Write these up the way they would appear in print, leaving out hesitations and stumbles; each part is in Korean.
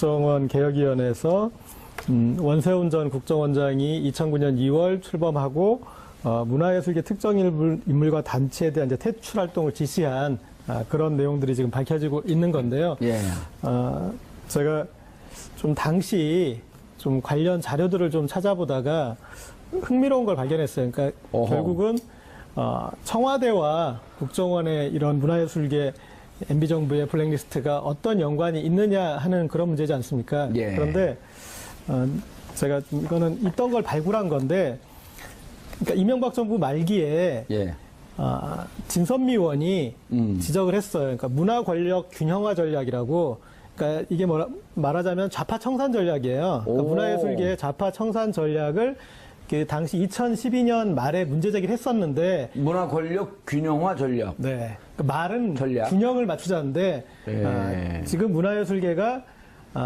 국정원 개혁위원회에서 원세훈 전 국정원장이 2009년 2월 출범하고 문화예술계 특정 인물과 단체에 대한 이제 퇴출 활동을 지시한 그런 내용들이 지금 밝혀지고 있는 건데요. 예. 제가 좀 당시 좀 관련 자료들을 좀 찾아보다가 흥미로운 걸 발견했어요. 그러니까 결국은 청와대와 국정원의 이런 문화예술계 MB정부의 블랙리스트가 어떤 연관이 있느냐 하는 그런 문제지 않습니까? 예. 그런데 제가 이거는 있던 걸 발굴한 건데, 그러니까 이명박 정부 말기에 예. 진선미 의원이 지적을 했어요. 그러니까 문화 권력 균형화 전략이라고. 그러니까 이게 말하자면 좌파 청산 전략이에요. 그러니까 문화예술계의 좌파 청산 전략을 그 당시 2012년 말에 문제 제기를 했었는데, 문화 권력 균형화 전략. 네, 그 말은 전략? 균형을 맞추자는데 예. 지금 문화예술계가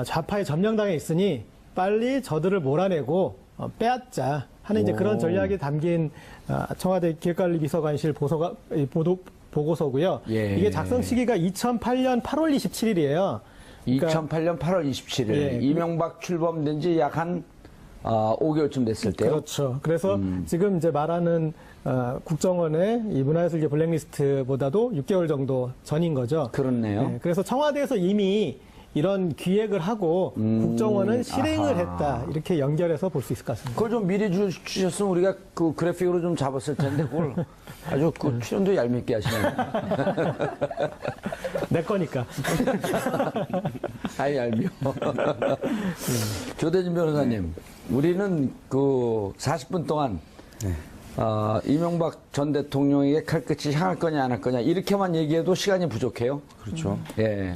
좌파에 점령당해 있으니 빨리 저들을 몰아내고 빼앗자 하는 이제 그런 전략이 담긴 청와대 기획관리비서관실 보고서고요. 예. 이게 작성 시기가 2008년 8월 27일이에요. 2008년 8월 27일. 예. 이명박 출범된 지 약 한 5개월쯤 됐을 때요. 그렇죠. 그래서 지금 이제 말하는 국정원의 이 문화예술계 블랙리스트보다도 6개월 정도 전인 거죠. 그렇네요. 네, 그래서 청와대에서 이미 이런 기획을 하고 국정원은 실행을 아하. 했다. 이렇게 연결해서 볼 수 있을 것 같습니다. 그걸 좀 미리 주셨으면 우리가 그 그래픽으로 좀 잡았을 텐데 그걸 아주 그 출연도 얄밉게 하시네요. 내 거니까. 아이 얄미워. 조대진 변호사님, 우리는 그 40분 동안 이명박 전 대통령에게 칼끝이 향할 거냐 안 할 거냐 이렇게만 얘기해도 시간이 부족해요. 그렇죠. 예.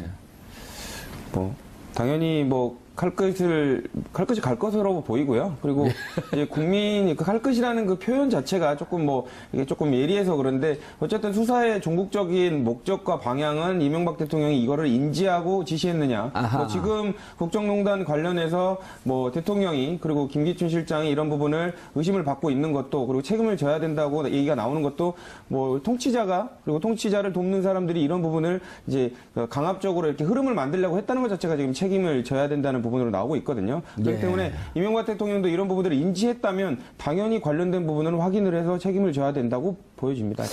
뭐 당연히 뭐 칼끝이 갈 것으로 보이고요. 그리고 이제 국민이 그 칼끝이라는 그 표현 자체가 조금 뭐 이게 조금 예리해서 그런데 어쨌든 수사의 종국적인 목적과 방향은 이명박 대통령이 이거를 인지하고 지시했느냐. 뭐 지금 국정농단 관련해서 뭐 대통령이 그리고 김기춘 실장이 이런 부분을 의심을 받고 있는 것도 그리고 책임을 져야 된다고 얘기가 나오는 것도 뭐 통치자가 그리고 통치자를 돕는 사람들이 이런 부분을 이제 강압적으로 이렇게 흐름을 만들려고 했다는 것 자체가 지금 책임을 져야 된다는 부분으로 나오고 있거든요. 그렇기 예. 때문에 이명박 대통령도 이런 부분들을 인지했다면 당연히 관련된 부분은 확인을 해서 책임을 져야 된다고 보여집니다.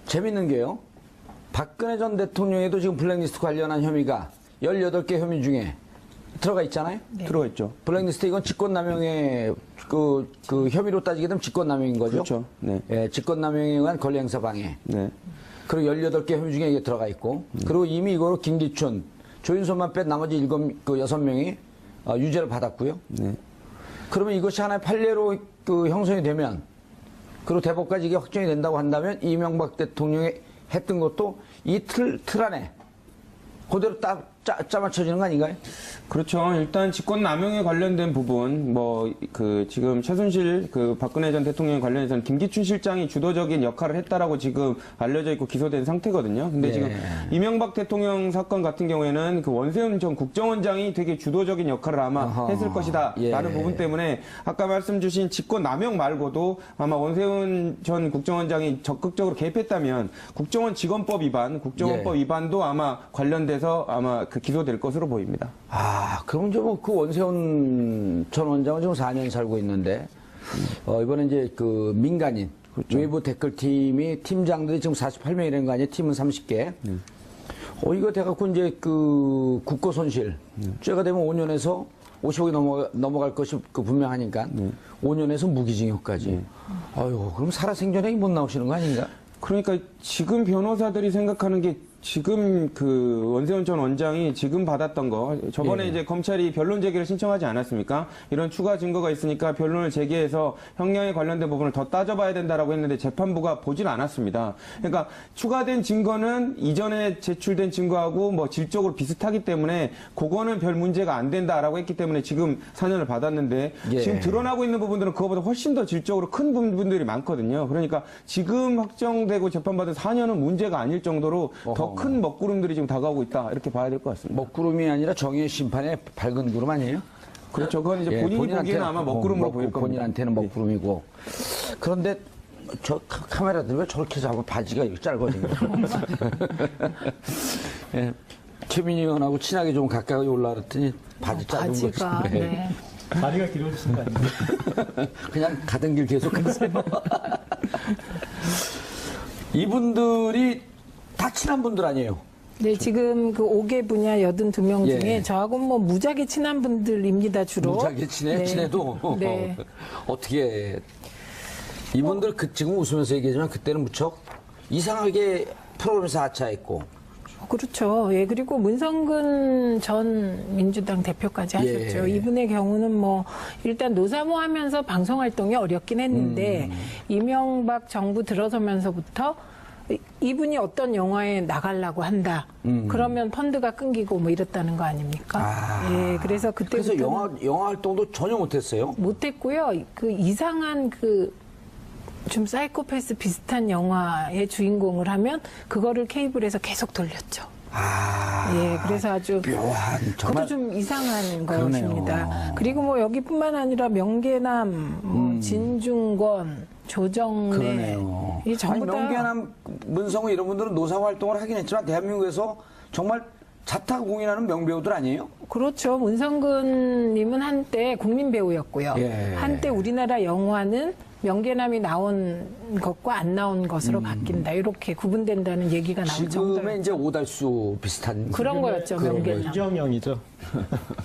재밌는 게요. 박근혜 전 대통령에도 지금 블랙리스트 관련한 혐의가 18개 혐의 중에 들어가 있잖아요. 네. 들어가 있죠. 블랙리스트 이건 직권남용의 그 혐의로 따지게 되면 직권남용인 거죠. 그렇죠. 네. 예, 직권남용에 의한 권리행사 방해. 네. 그리고 18개 혐의 중에 이게 들어가 있고, 그리고 이미 이거로 김기춘, 조윤선만 뺀 나머지 6명이 유죄를 받았고요. 네. 그러면 이것이 하나의 판례로 그 형성이 되면, 그리고 대법까지 이게 확정이 된다고 한다면 이명박 대통령이 했던 것도 이 틀 안에 그대로 짜 맞춰지는 거 아닌가요? 그렇죠. 일단 직권남용에 관련된 부분, 지금 최순실 박근혜 전 대통령 관련해서는 김기춘 실장이 주도적인 역할을 했다라고 지금 알려져 있고 기소된 상태거든요. 근데 예. 지금 이명박 대통령 사건 같은 경우에는 그 원세훈 전 국정원장이 되게 주도적인 역할을 아마 했을 것이다. 예. 라는 부분 때문에 아까 말씀 주신 직권남용 말고도 아마 원세훈 전 국정원장이 적극적으로 개입했다면 국정원 직원법 위반, 국정원법 예. 위반도 아마 관련돼서 아마 기소될 것으로 보입니다. 그럼 이제 뭐 그 원세훈 전 원장은 지금 4년 살고 있는데, 이번에 이제 그 민간인, 그렇죠. 외부 댓글팀이 팀장들이 지금 48명이라는 거 아니에요? 팀은 30개. 이거 돼갖고 이제 그 국고 손실. 죄가 되면 5년에서 50억이 넘어갈 것이 그 분명하니까 5년에서 무기징역까지. 아유, 그럼 살아생전에 못 나오시는 거 아닌가? 그러니까 지금 변호사들이 생각하는 게 지금 그 원세훈 전 원장이 지금 받았던 거 저번에 예. 이제 검찰이 변론 제기를 신청하지 않았습니까? 이런 추가 증거가 있으니까 변론을 제기해서 형량에 관련된 부분을 더 따져봐야 된다라고 했는데 재판부가 보질 않았습니다. 그러니까 추가된 증거는 이전에 제출된 증거하고 뭐 질적으로 비슷하기 때문에 그거는 별 문제가 안 된다라고 했기 때문에 지금 4년을 받았는데 예. 지금 드러나고 있는 부분들은 그거보다 훨씬 더 질적으로 큰 부분들이 많거든요. 그러니까 지금 확정되고 재판받은 4년은 문제가 아닐 정도로 더 큰 먹구름들이 지금 다가오고 있다 이렇게 봐야 될 것 같습니다. 먹구름이 아니라 정의의 심판의 밝은 구름 아니에요? 그렇죠. 그건 이제 본인이 보기에는 아마 먹구름으로 보일 겁니다. 본인한테는 먹구름이고. 그런데 저 카메라들 왜 저렇게 잡아 바지가 이렇게 짧아진 거야? 예. 최민희 의원하고 친하게 좀 가까이 올라왔더니 바지 짧은 바지가 거. 네. 다리가 길어지신 거 아니에요? 그냥 가던 길 계속 가세요. 이분들이 다 친한 분들 아니에요? 네, 지금 그 5개 분야 82명 예. 중에 저하고 뭐 무지하게 친한 분들입니다, 주로. 무지하게 친해? 네. 친해도? 네. 어떻게. 이분들 지금 웃으면서 얘기하지만 그때는 무척 이상하게 프로그램에서 하차했고. 그렇죠. 예, 그리고 문성근 전 민주당 대표까지 하셨죠. 예. 이분의 경우는 뭐, 일단 노사모 하면서 방송 활동이 어렵긴 했는데, 이명박 정부 들어서면서부터 이분이 어떤 영화에 나가려고 한다. 그러면 펀드가 끊기고 뭐 이랬다는 거 아닙니까? 예, 그래서 그래서 그때부터 영화 활동도 전혀 못했어요. 못했고요. 그 이상한 좀 사이코패스 비슷한 영화의 주인공을 하면 그거를 케이블에서 계속 돌렸죠. 예, 그래서 아주 묘한, 정말. 그것도 좀 이상한 그러네요. 것입니다. 그리고 뭐 여기뿐만 아니라 명계남, 뭐 진중권, 조정래 그러네요. 이 전부 아니, 다 명계남, 문성우 이런 분들은 노사 활동을 하긴 했지만 대한민국에서 정말 자타공인하는 명배우들 아니에요? 그렇죠. 문성근님은 한때 국민 배우였고요. 예. 한때 우리나라 영화는 명계남이 나온 것과 안 나온 것으로 바뀐다. 이렇게 구분된다는 얘기가 나올 정도로 지금의 이제 오달수 비슷한 그런 거였죠. 명계남. 이경영이죠.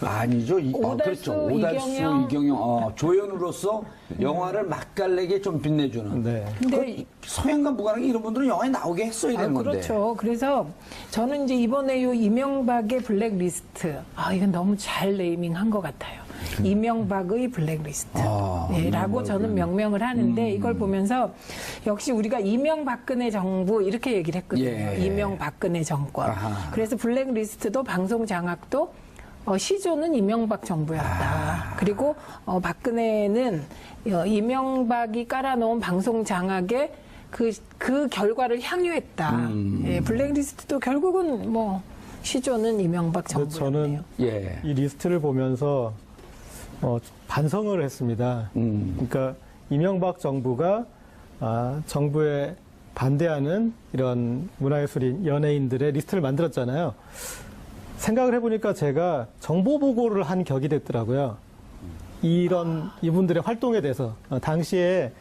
아니죠. 오달수, 그렇죠. 오달수, 이경영. 이경영, 조연으로서 영화를 맛깔나게 좀 빛내주는. 네. 근데 서양과 무관하게 이런 분들은 영화에 나오게 했어야 되는 건데. 그렇죠. 그래서 저는 이제 이번에 요 이명박의 블랙리스트. 이건 너무 잘 네이밍한 것 같아요. 이명박의 블랙리스트. 네, 라고 저는 명명을 하는데 이걸 보면서 역시 우리가 이명박근혜 정부 이렇게 얘기를 했거든요. 예. 이명박근혜 정권. 아하. 그래서 블랙리스트도 방송 장악도 시조는 이명박 정부였다. 그리고 박근혜는 이명박이 깔아놓은 방송 장악에 그 결과를 향유했다. 예, 블랙리스트도 결국은 뭐 시조는 이명박 근데 정부였네요. 저는 예. 이 리스트를 보면서 반성을 했습니다. 그러니까 이명박 정부가 정부에 반대하는 이런 문화예술인 연예인들의 리스트를 만들었잖아요. 생각을 해보니까 제가 정보 보고를 한 격이 됐더라고요. 이분들의 활동에 대해서 당시에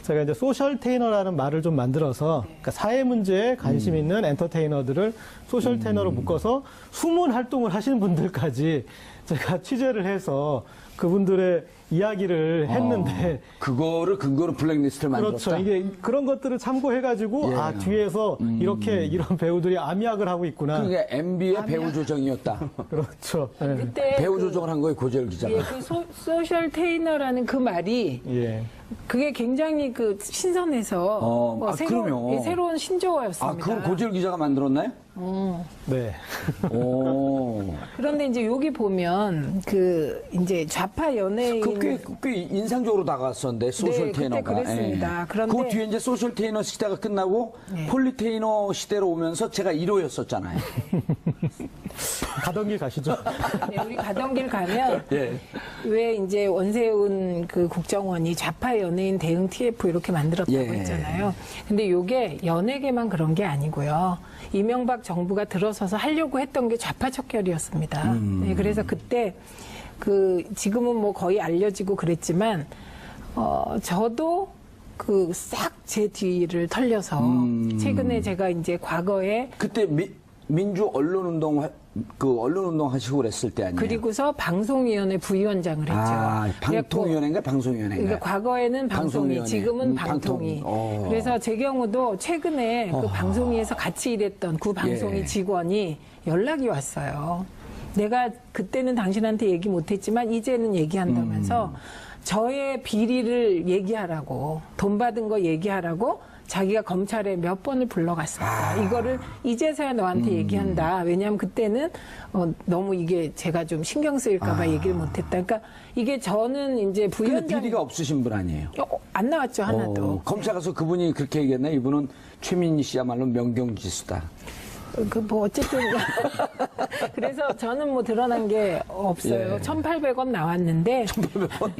제가 이제 소셜 테이너라는 말을 좀 만들어서 그러니까 사회 문제에 관심 있는 엔터테이너들을 소셜 테이너로 묶어서 숨은 활동을 하시는 분들까지 제가 취재를 해서 그분들의 이야기를 했는데 그거를 근거로 블랙리스트를 만들었다. 그렇죠. 이게 그런 것들을 참고해가지고 예. 뒤에서 이런 배우들이 암약을 하고 있구나. 그게 MB의 배우 조정이었다. 그렇죠. 예. 그때 배우 조정을 한 거예요, 고재열 기자가. 예, 소셜 테이너라는 그 말이 예. 그게 굉장히 신선해서 그럼요. 예, 새로운 신조어였습니다. 그걸 고재열 기자가 만들었나요? 네. 오. 그런데 이제 여기 보면 이제 좌파 연예인 꽤 인상적으로 다가왔었는데 소셜 네, 테이너가. 그때 그랬습니다. 예. 그런데 그 뒤에 이제 소셜 테이너 시대가 끝나고 네. 폴리 테이너 시대로 오면서 제가 1호였었잖아요. 가던 길 가시죠. 네, 우리 가던 길 가면 예. 왜 이제 원세훈 국정원이 좌파 연예인 대응 TF 이렇게 만들었다고 예. 했잖아요. 근데 이게 연예계만 그런 게 아니고요. 이명박 정부가 들어서서 하려고 했던 게 좌파 척결이었습니다. 네, 그래서 그때 지금은 뭐 거의 알려지고 그랬지만 저도 싹 제 뒤를 털려서 최근에 제가 이제 과거에 그때 민주 언론운동 하시고 그랬을 때 아니에요? 그리고서 방송위원회 부위원장을 했죠. 방통위원회인가 방송위원회인가? 그러니까 과거에는 방송위, 방송위원회. 지금은 방통위. 그래서 제 경우도 최근에 그 방송위에서 같이 일했던 그 방송위 예. 직원이 연락이 왔어요. 내가 그때는 당신한테 얘기 못했지만 이제는 얘기한다면서 저의 비리를 얘기하라고, 돈 받은 거 얘기하라고 자기가 검찰에 몇 번을 불러갔습니다. 이거를 이제서야 너한테 얘기한다. 왜냐하면 그때는 너무 이게 제가 좀 신경 쓰일까봐 얘기를 못했다. 그러니까 이게 저는 이제 근데 부위원장 비리가 없으신 분 아니에요? 안 나왔죠 하나도. 검찰 가서 그분이 그렇게 얘기했나? 이분은 최민희 씨야말로 명경지수다. 뭐 어쨌든 그래서 저는 뭐 드러난 게 없어요. 예. 1,800원 나왔는데 1,800원.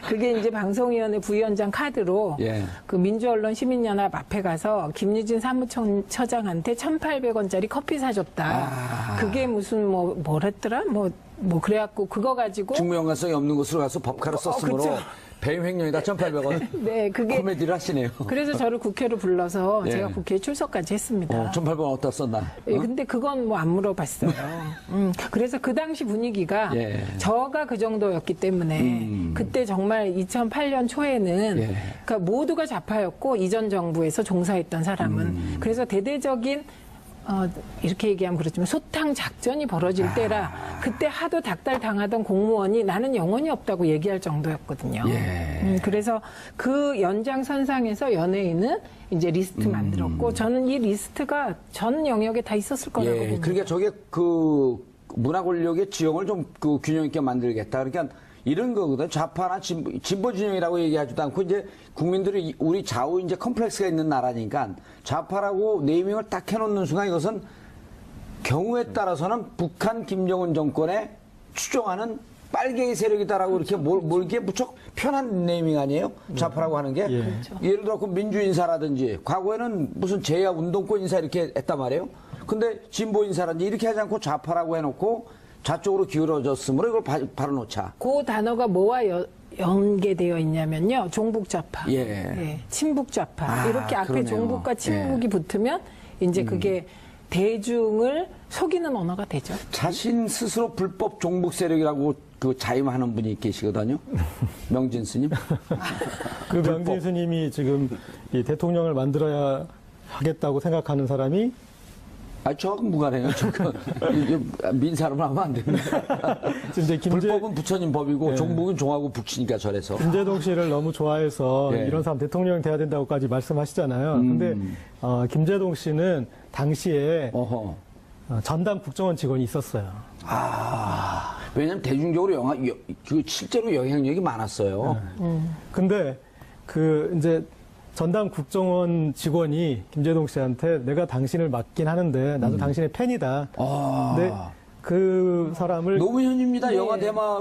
그게 이제 방송위원회 부위원장 카드로 예. 민주언론 시민연합 앞에 가서 김유진 사무처장한테 1,800원짜리 커피 사줬다. 그게 무슨 뭐랬더라? 뭐 그래갖고 그거 가지고 직무 연관성이 없는 곳으로 가서 법카를 썼으므로 그쵸. 배임 횡령이다 1,800원. 네, 그게 코미디를 하시네요. 그래서 저를 국회로 불러서 예. 제가 국회에 출석까지 했습니다. 1,800원 어디다 썼나? 예, 근데 그건 뭐 안 물어봤어요. 그래서 그 당시 분위기가 예. 저가 그 정도였기 때문에 그때 정말 2008년 초에는 예. 그러니까 모두가 좌파였고 이전 정부에서 종사했던 사람은 그래서 대대적인 이렇게 얘기하면 그렇지만 소탕 작전이 벌어질 때라 그때 하도 닥달 당하던 공무원이 나는 영혼이 없다고 얘기할 정도였거든요. 예. 그래서 그 연장선상에서 연예인은 이제 리스트 만들었고 저는 이 리스트가 전 영역에 다 있었을 거라고 예. 봅니다. 그러니까 저게 그 문화 권력의 지형을 좀 그 균형 있게 만들겠다. 그러니까 이런 거거든. 좌파나 진보 진영이라고 얘기하지도 않고 이제 국민들이 우리 좌우 이제 컴플렉스가 있는 나라니까 좌파라고 네이밍을 딱 해놓는 순간 이것은 경우에 따라서는 북한 김정은 정권에 추종하는 빨갱이 세력이다라고 이렇게 몰기에 무척 편한 네이밍 아니에요? 좌파라고 하는 게. 예. 그렇죠. 예를 들어 그 민주 인사라든지 과거에는 무슨 제야 운동권 인사 이렇게 했단 말이에요. 근데 진보 인사라든지 이렇게 하지 않고 좌파라고 해놓고 좌쪽으로 기울어졌으므로 이걸 바로 놓자. 그 단어가 뭐와 연계되어 있냐면요. 종북좌파, 예. 친북좌파. 아, 이렇게 앞에 그러네요. 종북과 친북이 붙으면 이제 그게 대중을 속이는 언어가 되죠. 자신 스스로 불법 종북 세력이라고 그 자임하는 분이 계시거든요. 명진 스님. 그 명진 스님이 지금 이 대통령을 만들어야 하겠다고 생각하는 사람이 저하고 무관해요. 민사로만 하면 안 됩니다. 지금 이제 불법은 부처님 법이고 종북은 종하고 북치니까 절에서. 김재동 씨를 너무 좋아해서 예. 이런 사람 대통령 돼야 된다고까지 말씀하시잖아요. 근데 김재동 씨는 당시에 어허. 전담 국정원 직원이 있었어요. 왜냐면 대중적으로 그 실제로 영향력이 많았어요. 근데 그 이제 전담 국정원 직원이 김재동 씨한테 내가 당신을 맡긴 하는데 나도 당신의 팬이다. 근데 그 사람을 노무현입니다. 영화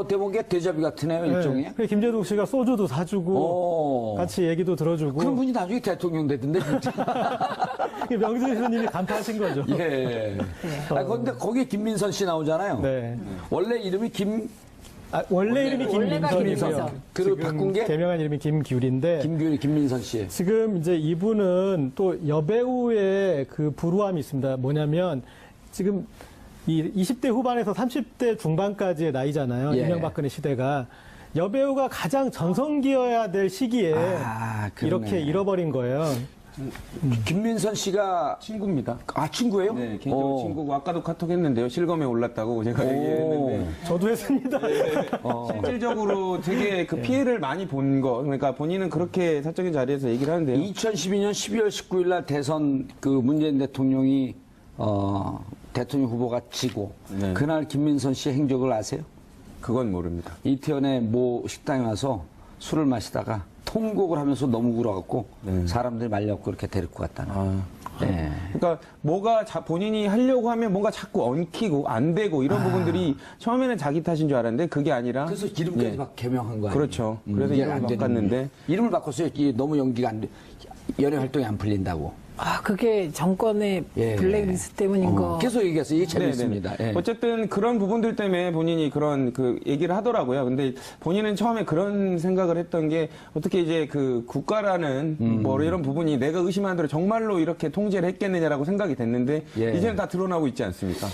대목의 대자비 같으네요, 일종의. 그래서 김재동 씨가 소주도 사주고 같이 얘기도 들어주고 그런 분이 나중에 대통령 되던데, 진짜. 명진 스님이 간파하신 거죠. 예. 근데 거기에 김민선 씨 나오잖아요. 네. 원래 이름이 원래 이름이 원래가 김민선이고요. 김민선. 그리고 지금 바꾼 게? 개명한 이름이 김규리인데 김민선 씨. 지금 이제 이분은 또 여배우의 그 불우함이 있습니다. 뭐냐면 지금 이 20대 후반에서 30대 중반까지의 나이잖아요. 예. 이명박근혜 시대가 여배우가 가장 전성기여야 될 시기에 그러네. 이렇게 잃어버린 거예요. 김민선 씨가 친구입니다. 친구예요? 네, 개인적으로 친구고 아까도 카톡 했는데요. 실검에 올랐다고 제가 얘기했는데 저도 했습니다. 실질적으로 되게 그 피해를 많이 본 거. 그러니까 본인은 그렇게 사적인 자리에서 얘기를 하는데요. 2012년 12월 19일 날 대선 그 문재인 대통령이 대통령 후보가 지고 네. 그날 김민선 씨의 행적을 아세요? 그건 모릅니다. 이태원의 모 식당에 와서 술을 마시다가 통곡을 하면서 너무 울어갖고 사람들이 말려갖고 그렇게 데리고 갔다는. 네. 그러니까 뭐가 본인이 하려고 하면 뭔가 자꾸 엉키고 안 되고 이런 부분들이 처음에는 자기 탓인 줄 알았는데 그게 아니라 그래서 이름까지 막 개명한 거예요. 그렇죠. 그래서 이게 이름을 안 되는 바꿨는데 거예요. 이름을 바꿨어요. 이게 너무 연기가 안 돼. 연예 활동이 안 풀린다고. 그게 정권의 예. 블랙리스트 때문인 거. 계속 얘기해서 이게 네네네. 재밌습니다. 예. 어쨌든 그런 부분들 때문에 본인이 그런 그 얘기를 하더라고요. 근데 본인은 처음에 그런 생각을 했던 게 어떻게 이제 그 국가라는 뭐 이런 부분이 내가 의심하는 대로 정말로 이렇게 통제를 했겠느냐라고 생각이 됐는데 예. 이제는 다 드러나고 있지 않습니까?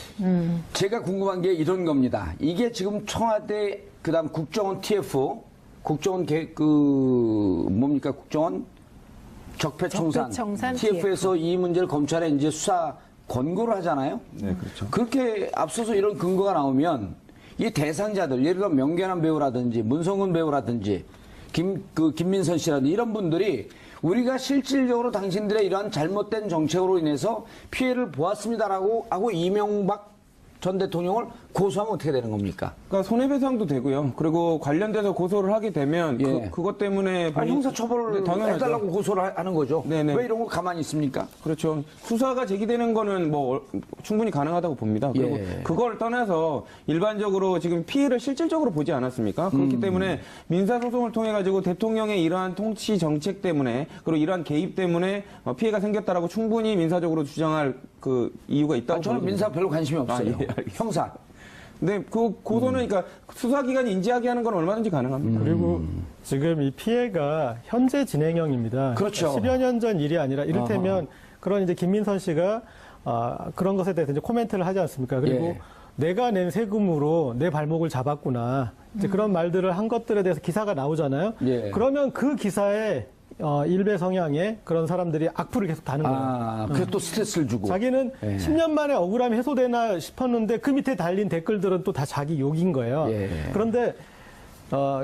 제가 궁금한 게 이런 겁니다. 이게 지금 청와대 그다음 국정원 TF 국정원 뭡니까 국정원 적폐청산 적폐청산 TF에서 이 문제를 검찰에 이제 수사 권고를 하잖아요. 네, 그렇죠. 그렇게 앞서서 이런 근거가 나오면 이 대상자들 예를 들어 명계남 배우라든지 문성근 배우라든지 김민선 씨라든지 이런 분들이 우리가 실질적으로 당신들의 이러한 잘못된 정책으로 인해서 피해를 보았습니다라고 하고 이명박 전 대통령을 고소하면 어떻게 되는 겁니까? 그러니까 손해배상도 되고요. 그리고 관련돼서 고소를 하게 되면 예. 그것 때문에 형사처벌을 당연하죠. 해달라고 고소를 하는 거죠. 네네. 왜 이런 거 가만히 있습니까? 그렇죠. 수사가 제기되는 거는 뭐 충분히 가능하다고 봅니다. 그리고 예. 그걸 떠나서 일반적으로 지금 피해를 실질적으로 보지 않았습니까? 그렇기 때문에 민사소송을 통해 가지고 대통령의 이러한 통치 정책 때문에 그리고 이러한 개입 때문에 피해가 생겼다라고 충분히 민사적으로 주장할 그 이유가 있다고 저는 보여집니다. 민사 별로 관심이 없어요. 예, 알겠습니다. 형사. 근데 그 고소는 그러니까 수사기관이 인지하게 하는 건 얼마든지 가능합니다. 그리고 지금 이 피해가 현재 진행형입니다. 그렇죠. 10여 년 전 일이 아니라 이를테면 그런 이제 김민선 씨가 그런 것에 대해서 이제 코멘트를 하지 않습니까? 그리고 예. 내가 낸 세금으로 내 발목을 잡았구나. 이제 그런 말들을 한 것들에 대해서 기사가 나오잖아요. 예. 그러면 그 기사에 일베 성향의 그런 사람들이 악플을 계속 다는 거예요. 그게 또 스트레스를 주고. 자기는 예. 10년 만에 억울함이 해소되나 싶었는데 그 밑에 달린 댓글들은 또 다 자기 욕인 거예요. 예. 그런데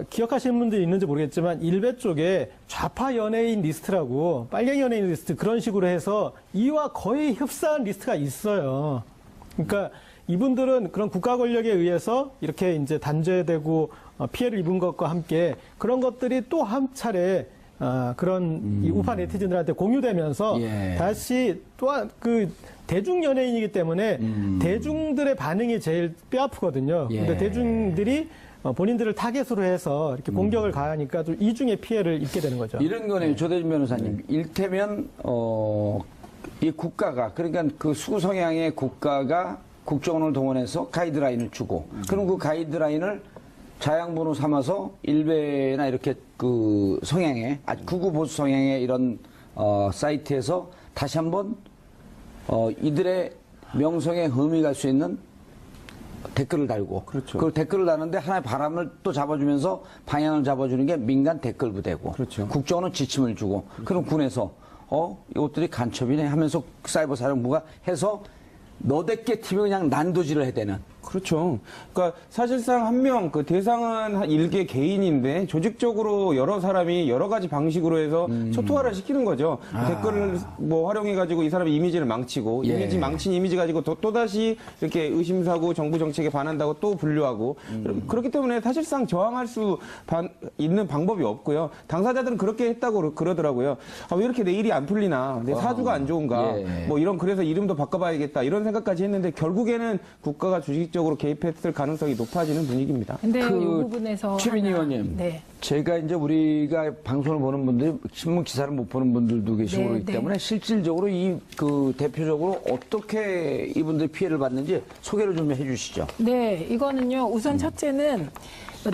기억하시는 분들이 있는지 모르겠지만 일베 쪽에 좌파 연예인 리스트라고 빨갱이 연예인 리스트 그런 식으로 해서 이와 거의 흡사한 리스트가 있어요. 그러니까 이분들은 그런 국가 권력에 의해서 이렇게 이제 단죄되고 피해를 입은 것과 함께 그런 것들이 또 한 차례 그런 이 우파 네티즌들한테 공유되면서 예. 다시 또한 그 대중 연예인이기 때문에 대중들의 반응이 제일 뼈아프거든요. 예. 근데 대중들이 본인들을 타겟으로 해서 이렇게 공격을 가하니까 좀 이중의 피해를 입게 되는 거죠. 이런 거네요. 조대진 변호사님. 일테면 이 국가가 그러니까 그 수구 성향의 국가가 국정원을 동원해서 가이드라인을 주고 그럼 그 가이드라인을 자양분으로 삼아서 일베나 이렇게 그 성향의 극우 보수 성향의 이런 사이트에서 다시 한번 이들의 명성에 흠이 갈 수 있는 댓글을 달고 그렇죠. 그 댓글을 다는데 하나의 바람을 또 잡아주면서 방향을 잡아주는 게 민간 댓글 부대고 그렇죠. 국정원은 지침을 주고 그럼 군에서 이것들이 간첩이네 하면서 사이버 사령부가 해서 너댓게 팀이 그냥 난도질을 해대는. 그렇죠. 그러니까 사실상 한 명, 그 대상은 한 일개 개인인데 조직적으로 여러 사람이 여러 가지 방식으로 해서 초토화를 시키는 거죠. 댓글을 뭐 활용해가지고 이 사람의 이미지를 망치고 예. 이미지 망친 이미지 가지고 또다시 이렇게 의심사고 정부 정책에 반한다고 또 분류하고 그렇기 때문에 사실상 저항할 수 있는 방법이 없고요. 당사자들은 그렇게 했다고 그러더라고요. 왜 이렇게 내 일이 안 풀리나? 내 사주가 안 좋은가? 예. 뭐 이런 그래서 이름도 바꿔봐야겠다 이런 생각까지 했는데 결국에는 국가가 주식적으로 개입했을 가능성이 높아지는 분위기입니다. 근데 이 그 부분에서 최민희 하나- 의원님. 네. 제가 이제 우리가 방송을 보는 분들이 신문 기사를 못 보는 분들도 계시고 네, 그렇기 네. 때문에 실질적으로 대표적으로 어떻게 이분들이 피해를 받는지 소개를 좀 해주시죠. 네, 이거는요. 우선 첫째는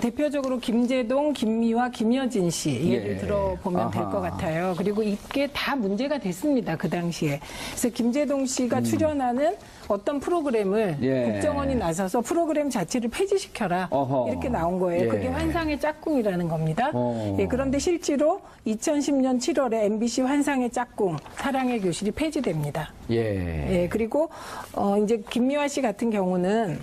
대표적으로 김제동, 김미화, 김여진 씨 예를 예. 들어보면 될 아하. 것 같아요. 그리고 이게 다 문제가 됐습니다. 그 당시에. 그래서 김제동 씨가 출연하는 어떤 프로그램을 예. 국정원이 나서서 프로그램 자체를 폐지시켜라. 어허. 이렇게 나온 거예요. 예. 그게 환상의 짝꿍이라는 겁니다. 어. 예, 그런데 실제로 2010년 7월에 MBC 환상의 짝꿍 사랑의 교실이 폐지됩니다. 예. 예, 그리고 이제 김미화 씨 같은 경우는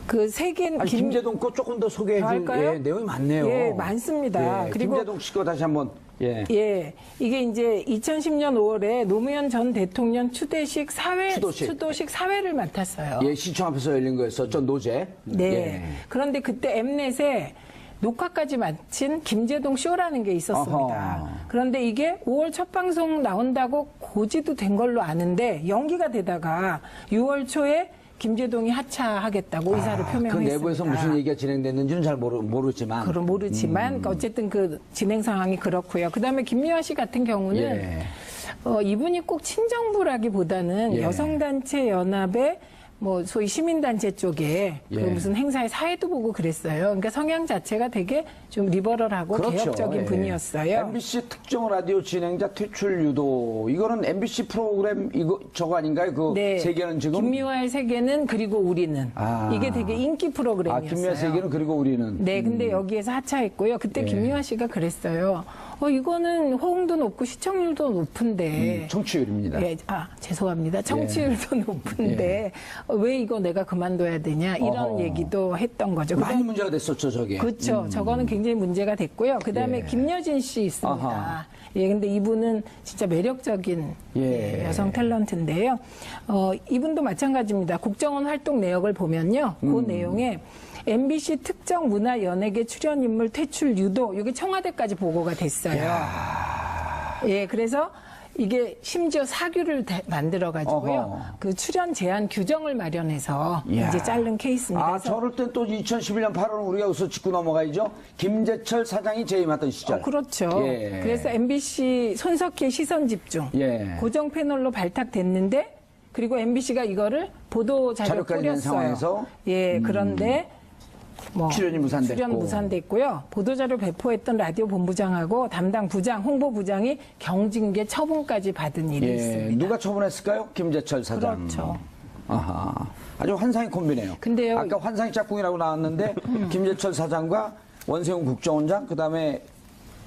그 세계 김제동 거 조금 더 소개해 줄 할까요? 내용이 많네요. 예, 많습니다. 예, 그리고 김제동 씨 거 다시 한번. 예. 예, 이게 이제 2010년 5월에 노무현 전 대통령 추도식 사회를 맡았어요. 예, 시청 앞에서 열린 거였었죠. 노제. 네. 예. 그런데 그때 엠넷에 녹화까지 마친 김제동 쇼라는 게 있었습니다. 어허. 그런데 이게 5월 첫 방송 나온다고 고지도 된 걸로 아는데 연기가 되다가 6월 초에 김제동이 하차하겠다고 의사를 그 표명했습니다. 내부에서 무슨 얘기가 진행됐는지는 잘 모르지만. 그럼 모르지만 어쨌든 그 진행 상황이 그렇고요. 그다음에 김미화 씨 같은 경우는 예. 이분이 꼭 친정부라기보다는 예. 여성단체 연합의 뭐 소위 시민단체 쪽에 그 예. 무슨 행사에 사회도 보고 그랬어요. 그러니까 성향 자체가 되게 좀 리버럴하고 그렇죠. 개혁적인 예. 분이었어요. MBC 특정 라디오 진행자 퇴출 유도. 이거는 MBC 프로그램 저거 아닌가요? 그 세계는 지금. 김미화의 세계는 그리고 우리는 아. 이게 되게 인기 프로그램이었어요. 김미화 세계는 그리고 우리는. 네, 근데 여기에서 하차했고요. 그때 예. 김미화 씨가 그랬어요. 이거는 호응도 높고 시청률도 높은데. 청취율입니다. 예, 죄송합니다. 청취율도 높은데 왜 이거 내가 그만둬야 되냐 이런 어허. 얘기도 했던 거죠. 많이 문제가 됐었죠, 저게. 그렇죠. 저거는 굉장히 문제가 됐고요. 그다음에 예. 김여진 씨 있습니다. 아하. 예, 근데 이분은 진짜 매력적인 예. 여성 탤런트인데요. 이분도 마찬가지입니다. 국정원 활동 내역을 보면요. 그 내용에 MBC 특정 문화 연예계 출연 인물 퇴출 유도 이게 청와대까지 보고가 됐어요. 예, 그래서 이게 심지어 사규를 만들어 가지고요. 어허. 그 출연 제한 규정을 마련해서 이야. 이제 자른 케이스입니다. 그래서 저럴 땐 또 2011년 8월 우리가 여기서 짚고 넘어가야죠. 김재철 사장이 재임하던 시절. 그렇죠. 예. 그래서 MBC 손석희 시선 집중 예. 고정 패널로 발탁됐는데 그리고 MBC가 이거를 보도 자료 자료까지 낸 뿌렸어요. 상황에서? 예, 그런데 뭐 출연이 무산됐고. 출연 무산됐고요. 보도자료 배포했던 라디오 본부장하고 담당 부장, 홍보부장이 경징계 처분까지 받은 일이 예, 있습니다. 누가 처분했을까요? 김재철 사장. 그렇죠. 아하. 아주 환상의 콤비네요. 근데요, 아까 환상의 짝꿍이라고 나왔는데 김재철 사장과 원세훈 국정원장 그다음에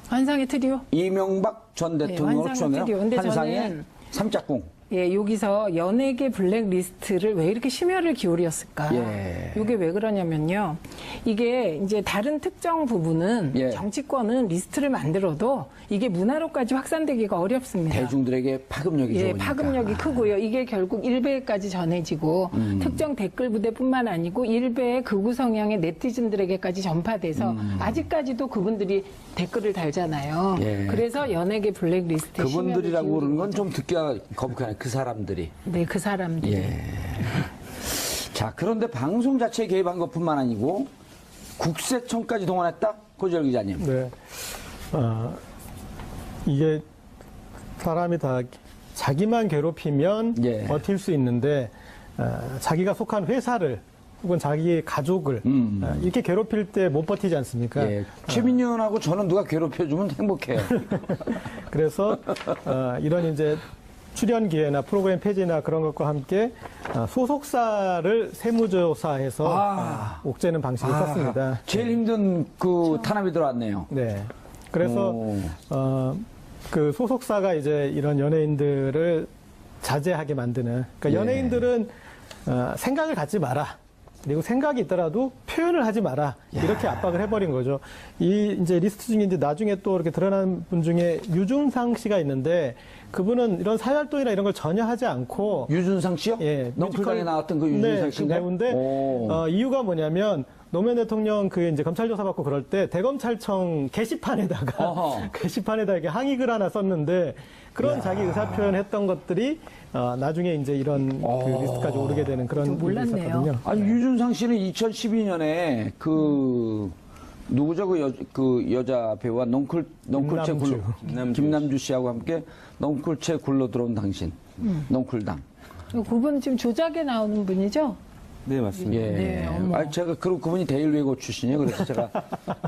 환상의 트리오? 이명박 전 대통령을 환상의 추천해요. 트리오. 근데 환상의 저는 삼짝꿍. 예, 여기서 연예계 블랙리스트를 왜 이렇게 심혈을 기울였을까? 예. 이게 왜 그러냐면요. 이게 이제 다른 특정 부분은 예. 정치권은 리스트를 만들어도 이게 문화로까지 확산되기가 어렵습니다. 대중들에게 파급력이 예, 좋으니까. 파급력이 크고요. 이게 결국 일베에까지 전해지고 특정 댓글 부대뿐만 아니고 일베의 극우 성향의 네티즌들에게까지 전파돼서 아직까지도 그분들이 댓글을 달잖아요. 예. 그래서 연예계 블랙리스트에 그분들이라고 심혈을 그러는 건 기울인 좀 듣기가 거북하네. 그 사람들이. 네, 그 사람들. 예. 자, 그런데 방송 자체에 개입한 것뿐만 아니고 국세청까지 동원했다? 고재열 기자님. 네. 이게 사람이 다 자기만 괴롭히면 예. 버틸 수 있는데 자기가 속한 회사를 혹은 자기의 가족을 이렇게 괴롭힐 때 못 버티지 않습니까? 예. 최민희 의원하고 저는 누가 괴롭혀주면 행복해요. 그래서 이런 이제 출연 기회나 프로그램 폐지나 그런 것과 함께 소속사를 세무조사해서 옥죄는 방식을 썼습니다. 제일 힘든 그 탄압이 들어왔네요. 네. 그래서 오. 그 소속사가 이제 이런 연예인들을 자제하게 만드는. 그러니까 예. 연예인들은 생각을 갖지 마라. 그리고 생각이 있더라도 표현을 하지 마라. 이렇게 압박을 해버린 거죠. 이 이제 리스트 중에 이제 나중에 또 이렇게 드러난 분 중에 유중상 씨가 있는데 그분은 이런 사회활동이나 이런 걸 전혀 하지 않고 유준상 씨요? 예, 넝쿨당에 뮤지컬- 나왔던 그 유준상 네, 씨인가요? 그 배우인데 오. 이유가 뭐냐면 노무현 대통령 그 이제 검찰 조사 받고 그럴 때 대검찰청 게시판에다가 어허. 게시판에다 이렇게 항의글 하나 썼는데 그런 자기 의사 표현했던 것들이 나중에 이제 이런 그 리스트까지 오르게 되는 그런 일이 몰랐네요. 있었거든요. 아니, 유준상 씨는 2012년에 그, 누구죠? 그 여자 배우와 넝쿨체 굴러, 김남주 씨하고 함께 넝쿨체 굴러 들어온 당신. 넝쿨당. 그분 지금 조작에 나오는 분이죠? 네, 맞습니다. 예. 네, 어머. 아니, 제가, 그분이 대일외고 출신이에요. 그래서 제가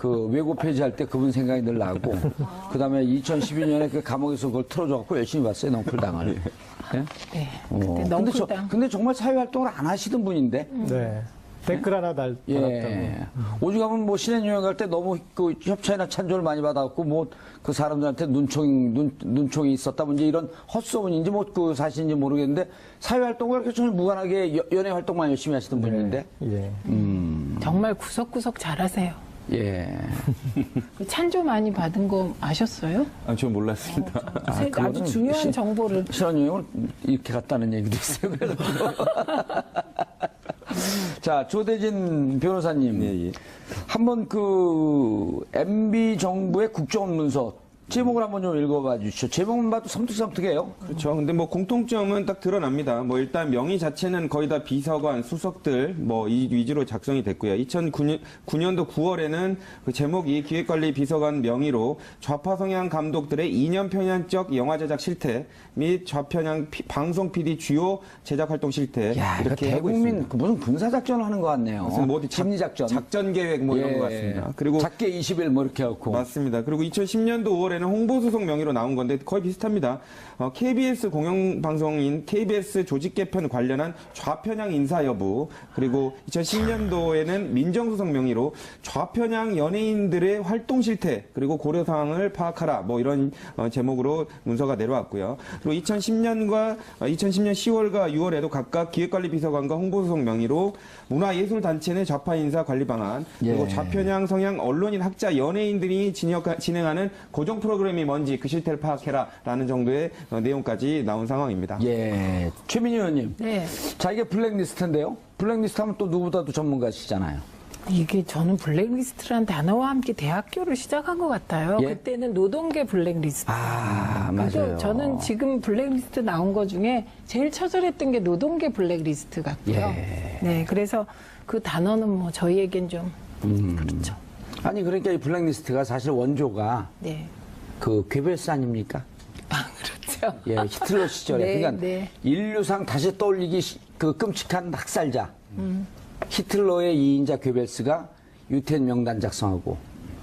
그 외고 폐지할 때 그분 생각이 늘 나고, 그 다음에 2012년에 그 감옥에서 그걸 틀어줘갖고 열심히 봤어요. 넝쿨당을. 예? 네. 어. 그때 근데, 넝쿨당. 근데 정말 사회활동을 안 하시던 분인데, 네. 댓글 하나 달았다고. 예. 오죽하면 뭐 신해유행 갈 때 너무 그 협찬이나 찬조를 많이 받았고 뭐 그 사람들한테 눈총이 있었다 뭐 이제 이런 헛소문인지 뭐 그 사실인지 모르겠는데 사회활동과 그렇게 전혀 무관하게 연예 활동만 열심히 하시던 분인데. 예. 정말 구석구석 잘하세요. 예. 그 찬조 많이 받은 거 아셨어요? 전 몰랐습니다. 아주 그거는 중요한 정보를. 신혼여행을 이렇게 갔다는 얘기도 있어요. 자, 조대진 변호사님. 예, 예. 한번 그 MB 정부의 국정원 문서 제목을 한번 좀 읽어봐 주시죠. 제목만 봐도 섬뜩섬뜩해요. 그렇죠. 근데 뭐 공통점은 딱 드러납니다. 뭐 일단 명의 자체는 거의 다 비서관, 수석들 뭐 이 위주로 작성이 됐고요. 2009년도 9월에는 그 제목이 기획관리 비서관 명의로 좌파 성향 감독들의 이념 편향적 영화 제작 실태 및 좌편향 방송 PD 주요 제작 활동 실태 야, 이거 이렇게 하고 대국민 있습니다. 그 무슨 군사 작전을 하는 것 같네요. 무슨 뭐 어디 심리 작전. 작전 계획 뭐 이런 것 같습니다. 그리고 작게 20일 뭐 이렇게 하고. 맞습니다. 그리고 2010년도 5월에는 홍보수석 명의로 나온 건데 거의 비슷합니다. KBS 공영방송인 KBS 조직 개편 관련한 좌편향 인사 여부, 그리고 2010년도에는 민정수석 명의로 좌편향 연예인들의 활동 실태, 그리고 고려 사항을 파악하라, 뭐 이런 제목으로 문서가 내려왔고요. 그리고 2010년 10월과 6월에도 각각 기획관리 비서관과 홍보수석 명의로 문화예술단체 내 좌파 인사 관리 방안, 그리고 예. 좌편향 성향 언론인 학자 연예인들이 진행하는 고정 프로그램이 뭔지 그 실태를 파악해라라는 정도의 내용까지 나온 상황입니다. 예. 최민희 의원님. 네. 자, 이게 블랙리스트인데요. 블랙리스트 하면 또 누구보다도 전문가시잖아요. 이게 저는 블랙리스트란 단어와 함께 대학교를 시작한 것 같아요. 예? 그때는 노동계 블랙리스트. 아, 근데 맞아요. 저는 지금 블랙리스트 나온 거 중에 제일 처절했던 게 노동계 블랙리스트 같고요. 예. 네, 그래서 그 단어는 뭐 저희에겐 좀 그렇죠. 아니, 그러니까 이 블랙리스트가 사실 원조가 네. 그 괴벨스 아닙니까? 아, 그렇죠. 예, 히틀러 시절에. 네, 그러니까 네. 인류상 다시 떠올리기 그 끔찍한 학살자. 히틀러의 2인자 괴벨스가 유태인 명단 작성하고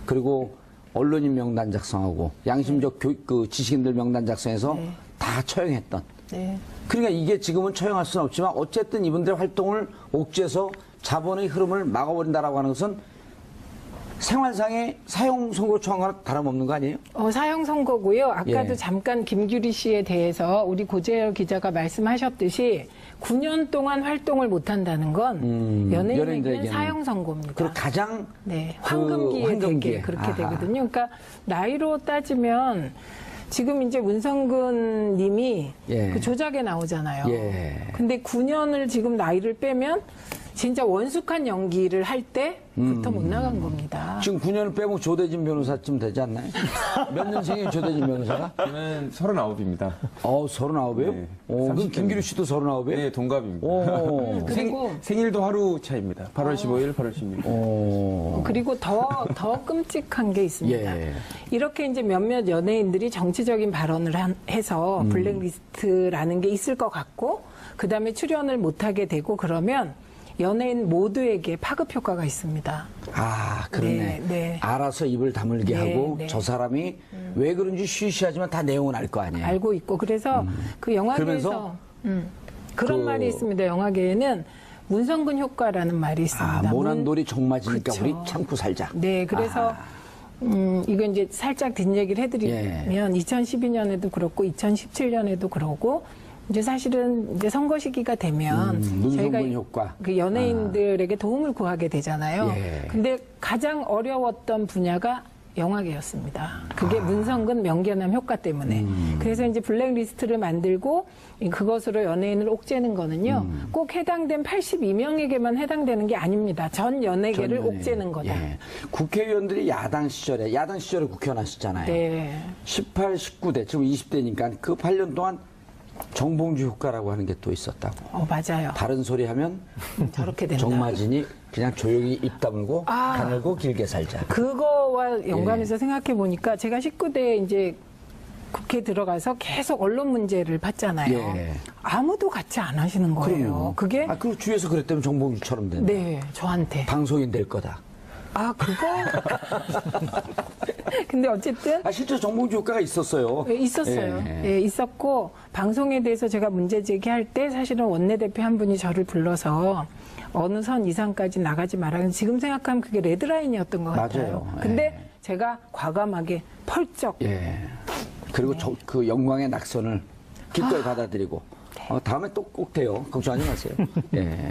그리고 언론인 명단 작성하고 양심적 그 지식인들 명단 작성해서 네. 다 처형했던. 네. 그러니까 이게 지금은 처형할 수는 없지만 어쨌든 이분들의 활동을 옥죄서 자본의 흐름을 막아버린다라고 하는 것은 생활상의 사형 선고 처형과는 다름없는 거 아니에요? 사형 선고고요. 아까도 예. 잠깐 김규리 씨에 대해서 우리 고재열 기자가 말씀하셨듯이 9년 동안 활동을 못 한다는 건 연예인에게는 연예인들에게는. 사형 선고입니다. 그리고 가장 네, 그 황금기에 황금기에. 되게 그렇게 아하. 되거든요. 그러니까 나이로 따지면 지금 이제 문성근 님이 예. 그 조작에 나오잖아요. 예. 근데 9년을 지금 나이를 빼면 진짜 원숙한 연기를 할 때부터 못 나간 겁니다. 지금 9년을 빼면 조대진 변호사쯤 되지 않나요? 몇 년생이에요, 조대진 변호사가? 저는 39입니다. 39이에요? 네, 그럼 30 김기루 씨도 39이에요? 네, 동갑입니다. 오. 그리고 생일도 하루 차입니다. 8월 15일, 8월 16일. 그리고 더 끔찍한 게 있습니다. 예. 이렇게 이제 몇몇 연예인들이 정치적인 발언을 해서 블랙리스트라는 게 있을 것 같고, 그 다음에 출연을 못하게 되고 그러면 연예인 모두에게 파급 효과가 있습니다. 아, 그러네. 네, 네. 알아서 입을 다물게 네, 하고 네. 저 사람이 왜 그런지 쉬쉬하지만 다 내용은 알 거 아니에요. 알고 있고 그래서 그 영화계에서 그러면서 그런 그- 말이 있습니다. 영화계에는 문성근 효과라는 말이 있습니다. 모난 돌이 정맞으니까 그쵸. 우리 참고 살자. 네, 그래서 아하. 이거 이제 살짝 뒷얘기를 해드리면 2012년에도 그렇고 2017년에도 그러고 이제 사실은 이제 선거 시기가 되면 문성근 효과. 그 연예인들에게 도움을 구하게 되잖아요. 예. 근데 가장 어려웠던 분야가 영화계였습니다. 그게 문성근 명계남 효과 때문에. 그래서 이제 블랙리스트를 만들고 그것으로 연예인을 옥죄는 거는요. 꼭 해당된 82명에게만 해당되는 게 아닙니다. 전 연예계를 전 연예인. 옥죄는 거다. 예. 국회의원들이 야당 시절에 국회의원 하셨잖아요. 네. 18, 19대, 지금 20대니까 그 8년 동안 정봉주 효과라고 하는 게 또 있었다고. 맞아요. 다른 소리 하면 저렇게 된다. 정마진이 그냥 조용히 입 다물고 가늘고 길게 살자. 그거와 연관해서 예. 생각해 보니까 제가 19대 이제 국회 들어가서 계속 언론 문제를 봤잖아요. 예. 아무도 같이 안 하시는 거예요. 그게 그 주위에서 그랬다면 정봉주처럼 된다. 네, 저한테. 방송인 될 거다. 그거? 근데 어쨌든 실제 정봉주 효과가 있었어요. 예, 있었어요. 예. 예, 있었고 방송에 대해서 제가 문제 제기할 때 사실은 원내대표 한 분이 저를 불러서 어느 선 이상까지 나가지 말라는 지금 생각하면 그게 레드라인이었던 것 같아요. 맞아요. 근데 예. 제가 과감하게 펄쩍 예. 그리고 그 영광의 낙선을 기꺼이 아. 받아들이고 다음에 또 꼭 돼요. 걱정하지 마세요. 예.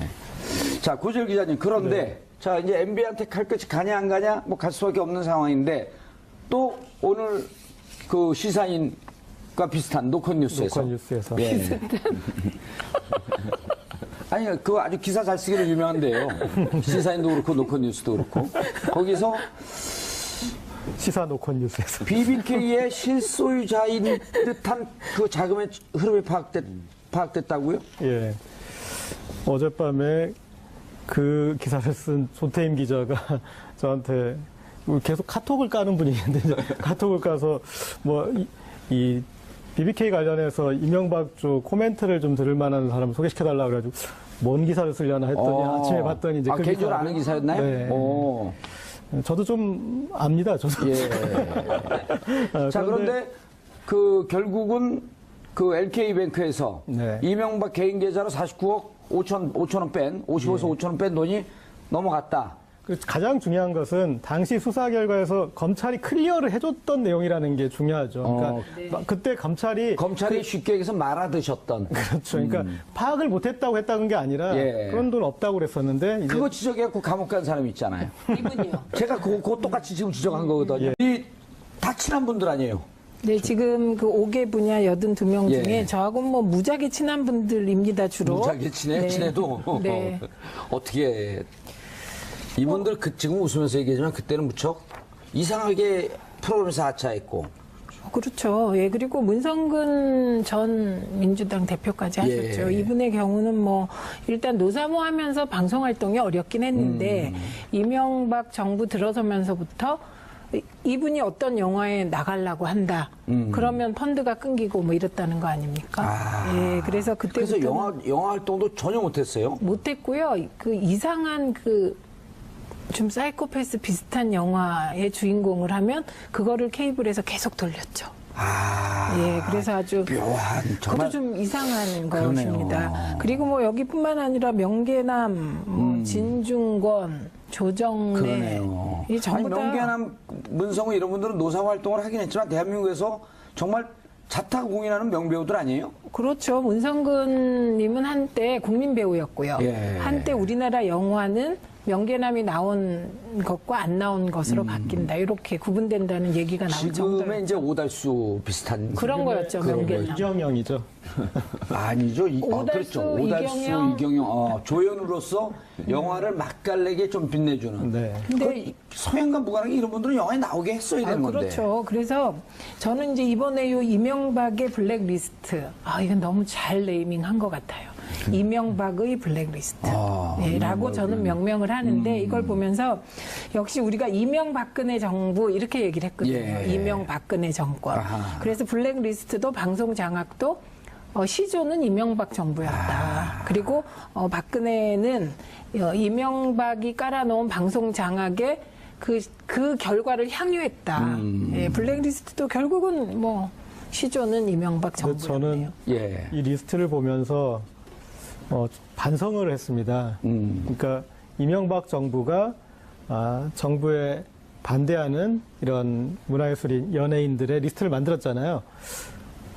자, 고재열 기자님. 그런데 자, 이제 MB한테 갈 것이 가냐 안 가냐 뭐 갈 수밖에 없는 상황인데 또 오늘 그 시사인과 비슷한 노컷뉴스에서 노컷뉴스에서. 예. 아니, 그거 아주 기사 잘 쓰기로 유명한데요. 시사인도 그렇고 노컷뉴스도 그렇고 거기서 시사 노컷 뉴스에서. BBK의 실소유자인 듯한 그 자금의 흐름이 파악됐다고요? 예. 어젯밤에 그 기사를 쓴 손태임 기자가 저한테 계속 카톡을 까는 분이겠는데 이제 카톡을 까서 뭐 이 BBK 관련해서 이명박 쪽 코멘트를 좀 들을 만한 사람을 소개시켜달라 그래가지고 뭔 기사를 쓰려나 했더니 아침에 봤더니 이제 그 개인적으로 기사를- 아는 기사였나요? 네. 오. 저도 좀 압니다. 저도. 예. 자, 그런데 그 결국은 그 LK뱅크에서 네. 이명박 개인 계좌로 49억 5천원 뺀, 55에서 5천원 뺀 돈이 넘어갔다. 가장 중요한 것은 당시 수사 결과에서 검찰이 클리어를 해줬던 내용이라는 게 중요하죠. 그러니까 그때 검찰이 쉽게 얘기해서 말아드셨던. 그렇죠. 그러니까 파악을 못했다고 했다는 게 아니라 예. 그런 돈 없다고 그랬었는데 이제 그거 지적해갖고 감옥 간 사람이 있잖아요. 이분요. 제가 그거 똑같이 지금 지적한 거거든요. 이 다 친한 분들 아니에요. 네, 지금 그 5개 분야 82명 예. 중에 저하고는 뭐 무지하게 친한 분들입니다, 주로. 무지하게 친해? 네. 친해도 네. 어떻게 이분들 지금 웃으면서 얘기하지만 그때는 무척 이상하게 프로그램에서 하차했고 그렇죠. 예, 그리고 문성근 전 민주당 대표까지 하셨죠. 예. 이분의 경우는 뭐 일단 노사모 하면서 방송 활동이 어렵긴 했는데 이명박 정부 들어서면서부터 이분이 어떤 영화에 나가려고 한다. 그러면 펀드가 끊기고 뭐 이랬다는 거 아닙니까? 예, 그래서 그래서 영화 활동도 전혀 못했어요. 못했고요. 그 이상한 좀 사이코패스 비슷한 영화의 주인공을 하면 그거를 케이블에서 계속 돌렸죠. 예, 그래서 아주 묘한 정말 그것도 좀 이상한 그러네요. 것입니다. 그리고 뭐 여기뿐만 아니라 명계남, 진중권, 조정래 그러네요. 이 전부 다 명계남, 문성우 이런 분들은 노사 활동을 하긴 했지만 대한민국에서 정말 자타 공인하는 명배우들 아니에요? 그렇죠. 문성근님은 한때 국민 배우였고요. 예. 한때 우리나라 영화는 명계남이 나온 것과 안 나온 것으로 바뀐다. 이렇게 구분된다는 얘기가 나올 정도로 지금의 이제 오달수 비슷한 그런 거였죠. 명계남. 이경영이죠. 아니죠. 오달수, 그렇죠. 오달수, 이경영. 조연으로서 영화를 맛깔나게 좀 빛내주는. 네. 근데 서양과 무관하게 이런 분들은 영화에 나오게 했어야 되는 건데. 그렇죠. 그래서 저는 이제 이번에 요 이명박의 블랙리스트. 이건 너무 잘 네이밍한 것 같아요. 이명박의 블랙리스트. 네, 라고 저는 명명을 하는데 이걸 보면서 역시 우리가 이명박근혜 정부 이렇게 얘기를 했거든요. 예. 이명박근혜 정권. 아하. 그래서 블랙리스트도 방송 장악도 시조는 이명박 정부였다. 그리고 박근혜는 이명박이 깔아놓은 방송 장악에 그 결과를 향유했다. 예, 블랙리스트도 결국은 뭐 시조는 이명박 그래서 정부였네요. 저는 예. 이 리스트를 보면서 반성을 했습니다. 그러니까 이명박 정부가 정부에 반대하는 이런 문화예술인 연예인들의 리스트를 만들었잖아요.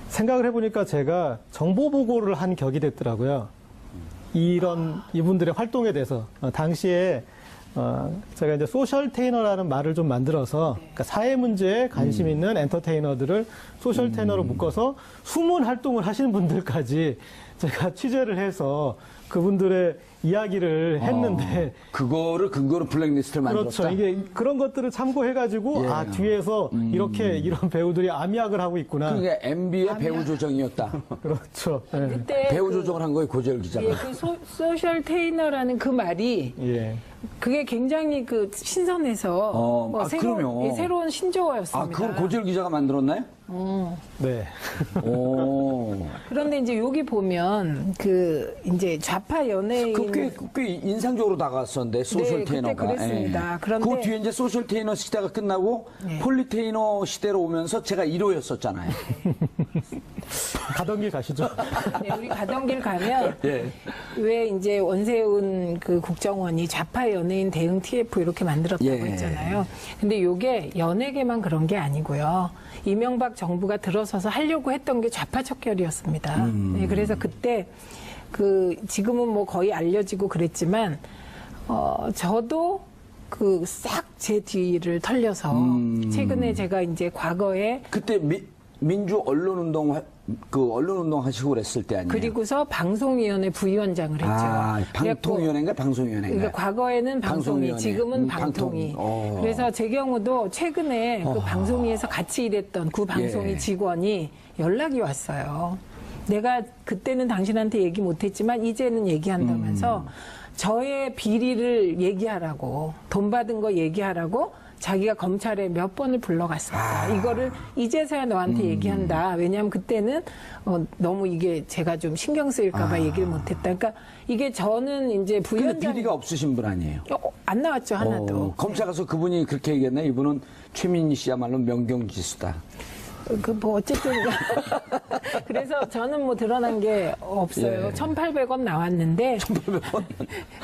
생각을 해보니까 제가 정보 보고를 한 격이 됐더라고요. 이분들의 활동에 대해서 당시에 제가 이제 소셜 테이너라는 말을 좀 만들어서 그러니까 사회 문제에 관심 있는 엔터테이너들을 소셜 테이너로 묶어서 숨은 활동을 하시는 분들까지 제가 취재를 해서 그분들의 이야기를 했는데 그거를 근거로 블랙리스트를 만들었다. 그렇죠. 이게 그런 것들을 참고해가지고 예. 뒤에서 이런 배우들이 암약을 하고 있구나. 그게 MB의 배우 조정이었다. 그렇죠. 예. 그때 배우 조정을 한 거예요, 고재열 기자가. 예, 소셜 테이너라는 그 말이 예. 그게 굉장히 신선해서 그럼요. 새로운 신조어였습니다. 그걸 고재열 기자가 만들었나요? 네. 오. 그런데 이제 여기 보면 이제 좌파 연예인 꽤 인상적으로 다가왔었는데, 소셜 네, 그때 테이너가. 그랬습니다. 예. 그런데- 그 뒤에 이제 소셜 테이너 시대가 끝나고 네. 폴리테이너 시대로 오면서 제가 1호였었잖아요. 가던 길 가시죠. 네, 우리 가던 길 가면 예. 왜 이제 원세훈 국정원이 좌파 연예인 대응 TF 이렇게 만들었다고 예. 했잖아요. 근데 이게 연예계만 그런 게 아니고요. 이명박 정부가 들어서서 하려고 했던 게 좌파 척결이었습니다. 네, 그래서 그때 지금은 뭐 거의 알려지고 그랬지만 저도 싹 제 뒤를 털려서 최근에 제가 이제 과거에 그때 민주 언론운동 하시고 그랬을 때 아니에요? 그리고서 방송위원회 부위원장을 했죠. 방통위원회인가 방송위원회인가? 그러니까 과거에는 방송위, 방송위원회. 지금은 방통위. 방통위. 그래서 제 경우도 최근에 그 방송위에서 같이 일했던 그 방송위 예. 직원이 연락이 왔어요. 내가 그때는 당신한테 얘기 못했지만 이제는 얘기한다면서 저의 비리를 얘기하라고, 돈 받은 거 얘기하라고 자기가 검찰에 몇 번을 불러갔었다. 이거를 이제서야 너한테 얘기한다. 왜냐하면 그때는 너무 이게 제가 좀 신경 쓰일까봐 얘기를 못했다. 그러니까 이게 저는 이제 근데 부위원장 비리가 없으신 분 아니에요? 안 나왔죠 하나도. 검찰 가서 그분이 그렇게 얘기했네. 이분은 최민희 씨야말로 명경지수다. 어쨌든. 그래서 저는 뭐 드러난 게 없어요. 예. 1,800원 나왔는데. 1,800원?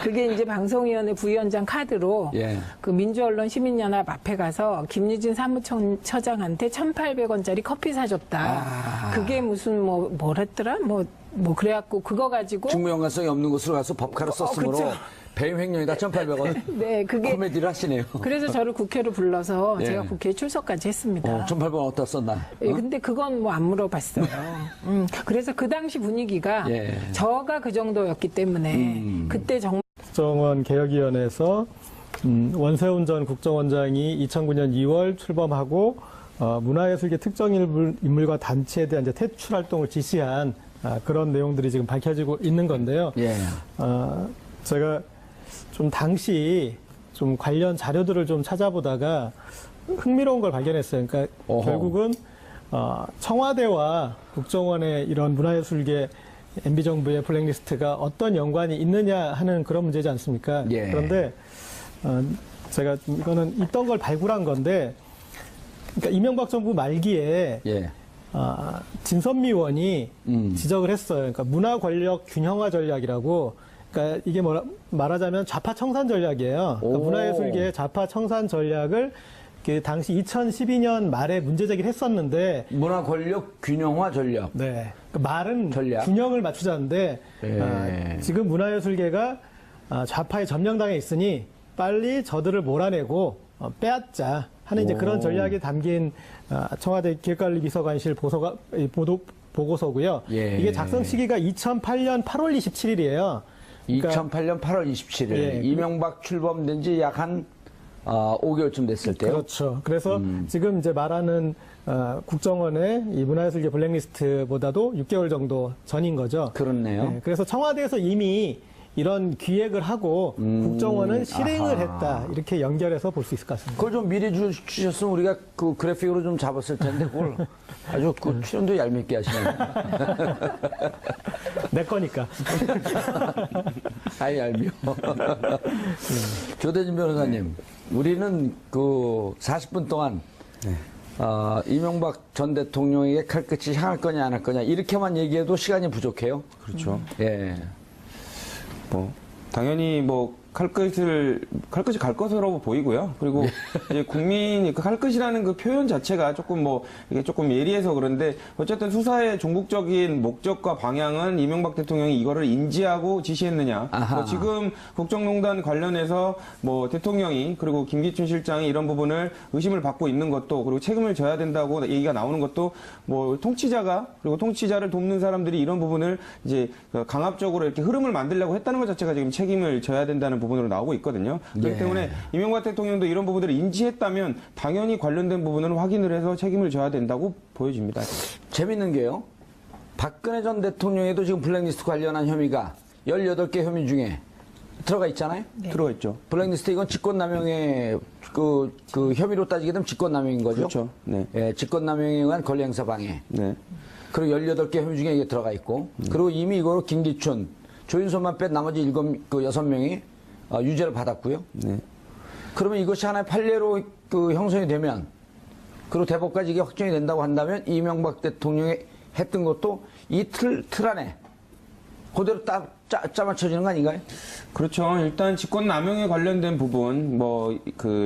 그게 이제 방송위원회 부위원장 카드로. 예. 민주언론 시민연합 앞에 가서 김유진 사무처장한테 1,800원짜리 커피 사줬다. 그게 무슨 뭐랬더라? 그래갖고 그거 가지고. 직무연관성이 없는 곳으로 가서 법카로 썼으므로 그쵸. 배임 횡령이다 1,800원. 네, 그게. 코미디를 하시네요. 그래서 저를 국회로 불러서 예. 제가 국회에 출석까지 했습니다. 1,800원 어디다 썼나? 예, 근데 그건 뭐 안 물어봤어요. 그래서 그 당시 분위기가 예. 저가 그 정도였기 때문에 그때 정말 국정원 개혁위원회에서 원세훈 전 국정원장이 2009년 2월 출범하고 문화예술계 특정 인물과 단체에 대한 이제 퇴출 활동을 지시한 그런 내용들이 지금 밝혀지고 있는 건데요. 예. 제가 좀 당시 좀 관련 자료들을 좀 찾아보다가 흥미로운 걸 발견했어요. 그러니까 어허. 결국은 청와대와 국정원의 이런 문화예술계 MB 정부의 블랙리스트가 어떤 연관이 있느냐 하는 그런 문제지 않습니까? 예. 그런데 제가 이거는 있던 걸 발굴한 건데, 그러니까 이명박 정부 말기에 예. 진선미 의원이 지적을 했어요. 그러니까 문화 권력 균형화 전략이라고. 그러니까 이게 말하자면 좌파 청산 전략이에요. 그러니까 오. 문화예술계의 좌파 청산 전략을 그 당시 2012년 말에 문제 제기를 했었는데, 문화 권력 균형화 전략. 네. 그러니까 말은 전략? 균형을 맞추자는데, 예. 지금 문화예술계가 좌파에 점령당해 있으니 빨리 저들을 몰아내고 빼앗자 하는 이제 그런 전략이 담긴 청와대 기획관리비서관실 보고서고요. 예. 이게 작성 시기가 2008년 8월 27일이에요. 2008년 8월 27일 예. 이명박 출범된 지 약 한 5개월쯤 됐을 때요. 그렇죠. 그래서 지금 이제 말하는 국정원의 이 문화예술계 블랙리스트보다도 6개월 정도 전인 거죠. 그렇네요. 네, 그래서 청와대에서 이미 이런 기획을 하고 국정원은 실행을 아하. 했다. 이렇게 연결해서 볼 수 있을 것 같습니다. 그걸 좀 미리 주셨으면 우리가 그 그래픽으로 좀 잡았을 텐데 그걸 아주 그 출연도 얄밉게 하시네요. 내 거니까. 아이 얄미워. 조대진 변호사님, 우리는 그 40분 동안 이명박 전 대통령에게 칼끝이 향할 거냐 안 할 거냐 이렇게만 얘기해도 시간이 부족해요. 그렇죠. 예. 뭐 당연히 뭐 칼끝이 갈 것으로 보이고요. 그리고 이제 국민이 그 칼끝이라는 그 표현 자체가 조금 뭐 이게 조금 예리해서 그런데 어쨌든 수사의 종국적인 목적과 방향은 이명박 대통령이 이거를 인지하고 지시했느냐. 아하. 뭐 지금 국정농단 관련해서 뭐 대통령이 그리고 김기춘 실장이 이런 부분을 의심을 받고 있는 것도 그리고 책임을 져야 된다고 얘기가 나오는 것도 뭐 통치자가 그리고 통치자를 돕는 사람들이 이런 부분을 이제 강압적으로 이렇게 흐름을 만들려고 했다는 것 자체가 지금 책임을 져야 된다는 부분으로 나오고 있거든요. 그렇기 예. 때문에 이명박 대통령도 이런 부분들을 인지했다면 당연히 관련된 부분은 확인을 해서 책임을 져야 된다고 보여집니다. 재밌는 게요. 박근혜 전 대통령에도 지금 블랙리스트 관련한 혐의가 18개 혐의 중에 들어가 있잖아요. 들어가 있죠. 블랙리스트 이건 직권남용의 그 혐의로 따지게 되면 직권남용인 거죠. 그렇죠. 네. 예, 직권남용에 의한 권리행사 방해. 네. 그리고 18개 혐의 중에 이게 들어가 있고, 그리고 이미 이거로 김기춘, 조윤선만 뺀 나머지 6명이 유죄를 받았고요. 네. 그러면 이것이 하나의 판례로 그 형성이 되면, 그리고 대법까지 이게 확정이 된다고 한다면 이명박 대통령이 했던 것도 이 틀 안에 그대로 짜맞춰지는 거 아닌가요? 그렇죠. 일단 직권남용에 관련된 부분, 뭐,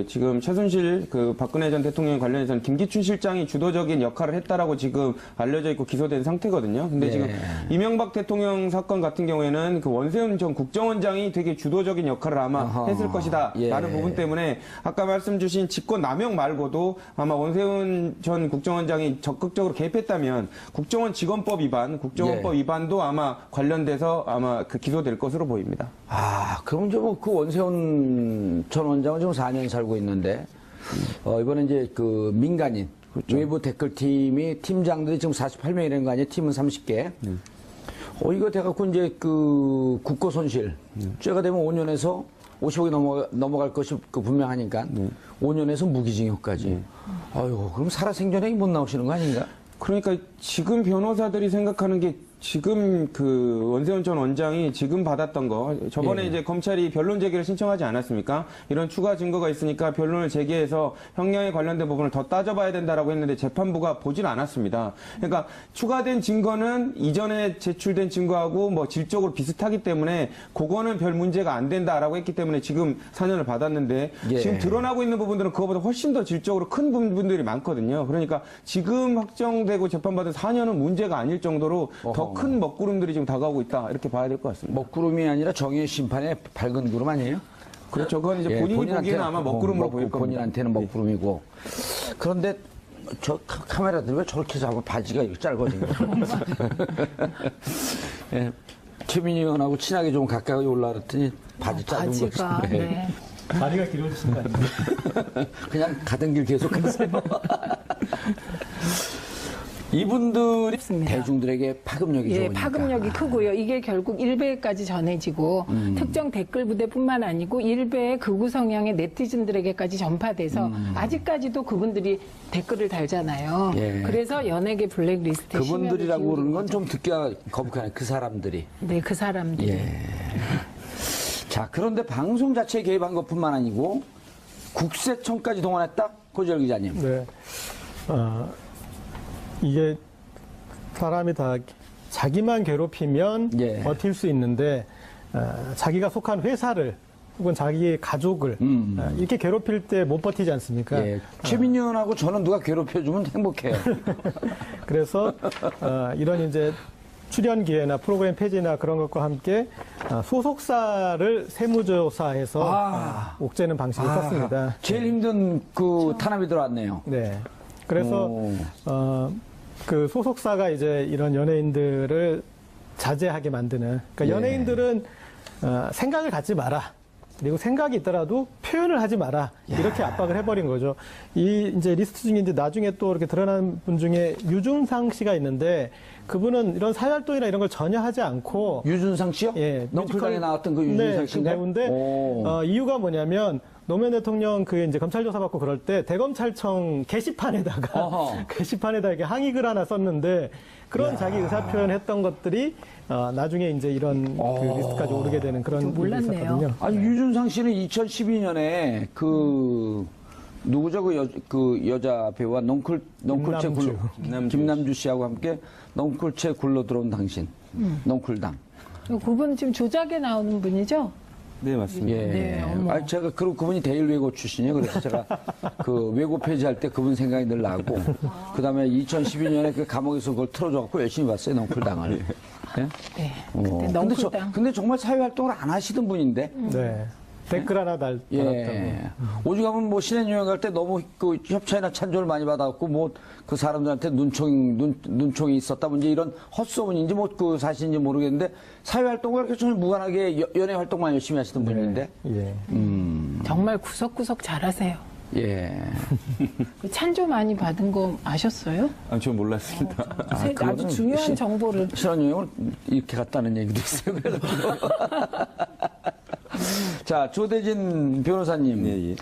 지금 최순실, 박근혜 전 대통령 관련해서는 김기춘 실장이 주도적인 역할을 했다라고 지금 알려져 있고 기소된 상태거든요. 근데 네. 지금 이명박 대통령 사건 같은 경우에는 그 원세훈 전 국정원장이 되게 주도적인 역할을 아마 아하. 했을 것이다. 예. 라는 부분 때문에 아까 말씀 주신 직권남용 말고도 아마 원세훈 전 국정원장이 적극적으로 개입했다면 국정원 직원법 위반, 국정원법 예. 위반도 아마 관련돼서 아마 기소될 것으로 보입니다. 그럼 이제 뭐 그 원세훈 전 원장은 지금 4년 살고 있는데, 이번에 이제 그 민간인, 외부 댓글팀이 팀장들이 지금 48명이라는 거 아니에요? 팀은 30개. 이거 돼갖고 이제 그 국고 손실. 죄가 되면 5년에서 50억이 넘어갈 것이 그 분명하니까 5년에서 무기징역까지. 아유, 그럼 살아생전에 못 나오시는 거 아닌가? 그러니까 지금 변호사들이 생각하는 게 지금 그 원세훈 전 원장이 지금 받았던 거 저번에 예. 이제 검찰이 변론 제기를 신청하지 않았습니까? 이런 추가 증거가 있으니까 변론을 제기해서 형량에 관련된 부분을 더 따져봐야 된다라고 했는데 재판부가 보질 않았습니다. 그러니까 추가된 증거는 이전에 제출된 증거하고 뭐 질적으로 비슷하기 때문에 그거는 별 문제가 안 된다라고 했기 때문에 지금 4년을 받았는데 예. 지금 드러나고 있는 부분들은 그거보다 훨씬 더 질적으로 큰 부분들이 많거든요. 그러니까 지금 확정되고 재판받은 4년은 문제가 아닐 정도로 더 큰 먹구름들이 지금 다가오고 있다. 이렇게 봐야 될 것 같습니다. 먹구름이 아니라 정의의 심판의 밝은 구름 아니에요? 그렇죠. 그건 이제 본인이 보기에는 아마 먹구름으로 보일 겁니다. 본인한테는 먹구름이고. 그런데 저 카메라들 왜 저렇게 잡아 바지가 이렇게 짧아진 거야? 예. 최민희 의원하고 친하게 좀 가까이 올라왔더니 바지 짧은 거. 바지가, 네. 다리가 길어지신 거 아니에요? 그냥 가던 길 계속 가세요. 이분들이 맞습니다. 대중들에게 파급력이 예, 좋으니까. 파급력이 크고요. 이게 결국 일베까지 전해지고 특정 댓글 부대뿐만 아니고 일베의 극우 성향의 네티즌들에게까지 전파돼서 아직까지도 그분들이 댓글을 달잖아요. 예. 그래서 연예계 블랙리스트에 그분들이라고 심혈을 그러는 건 기울이는 좀 듣기가 거북하네. 그 사람들이. 거죠. 네, 그 사람들이. 예. 자, 그런데 방송 자체에 개입한 것뿐만 아니고 국세청까지 동원했다? 고지열 기자님. 네. 이게 사람이 다 자기만 괴롭히면 예. 버틸 수 있는데 자기가 속한 회사를 혹은 자기의 가족을 이렇게 괴롭힐 때 못 버티지 않습니까? 예. 최민현하고 저는 누가 괴롭혀주면 행복해요. 그래서 이런 이제 출연 기회나 프로그램 폐지나 그런 것과 함께 소속사를 세무조사해서 옥죄는 방식을 썼습니다. 제일 힘든 그 탄압이 들어왔네요. 네. 그래서 그 소속사가 이제 이런 연예인들을 자제하게 만드는. 그러니까 예. 연예인들은 생각을 갖지 마라. 그리고 생각이 있더라도 표현을 하지 마라. 이렇게 압박을 해버린 거죠. 이 이제 리스트 중에 이제 나중에 또 이렇게 드러난 분 중에 유준상 씨가 있는데 그분은 이런 사회활동이나 이런 걸 전혀 하지 않고 유준상 씨요? 예, 넝쿨당에 뮤지컬- 나왔던 그 네, 유준상 그 씨인가요? 배우인데 오. 이유가 뭐냐면 노무현 대통령 그 이제 검찰 조사 받고 그럴 때 대검찰청 게시판에다가 어허. 게시판에다 이렇게 항의글 하나 썼는데 그런 자기 의사 표현했던 것들이 나중에 이제 이런 그 리스트까지 오르게 되는 그런 좀 일이 몰랐네요. 있었거든요. 아니 유준상 씨는 2012년에 그 누구죠 그 여자 배우와 넝쿨채 굴러 김남주 씨하고 함께 넝쿨채 굴러 들어온 당신 넝쿨당. 그분 지금 조작에 나오는 분이죠? 네, 맞습니다. 예. 네, 어머. 아니 제가 그분이 대일외고 출신이에요. 그래서 제가 그 외고 폐지할 때 그분 생각이 늘 나고 그다음에 2012년에 그 감옥에서 그걸 틀어줘갖고 열심히 봤어요 넝쿨당을. 예? 네. 근데, 그때 넝쿨당. 근데 정말 사회활동을 안 하시던 분인데. 네. 댓글 하나 달았다고. 예. 오죽하면 뭐 신의 여행 갈 때 너무 그 협찬이나 찬조를 많이 받았고 뭐 그 사람들한테 눈총이 있었다 문제 이런 헛소문인지 뭐 그 사실인지 모르겠는데 사회활동과 그렇게 전혀 무관하게 연예 활동만 열심히 하시던 분인데. 예. 정말 구석구석 잘하세요. 예. 그 찬조 많이 받은 거 아셨어요? 아, 저 몰랐습니다. 아주 그거는 중요한 정보를. 신혼여행을 이렇게 갔다는 얘기도 있어요. 그래서. 자, 조대진 변호사님. 예, 예.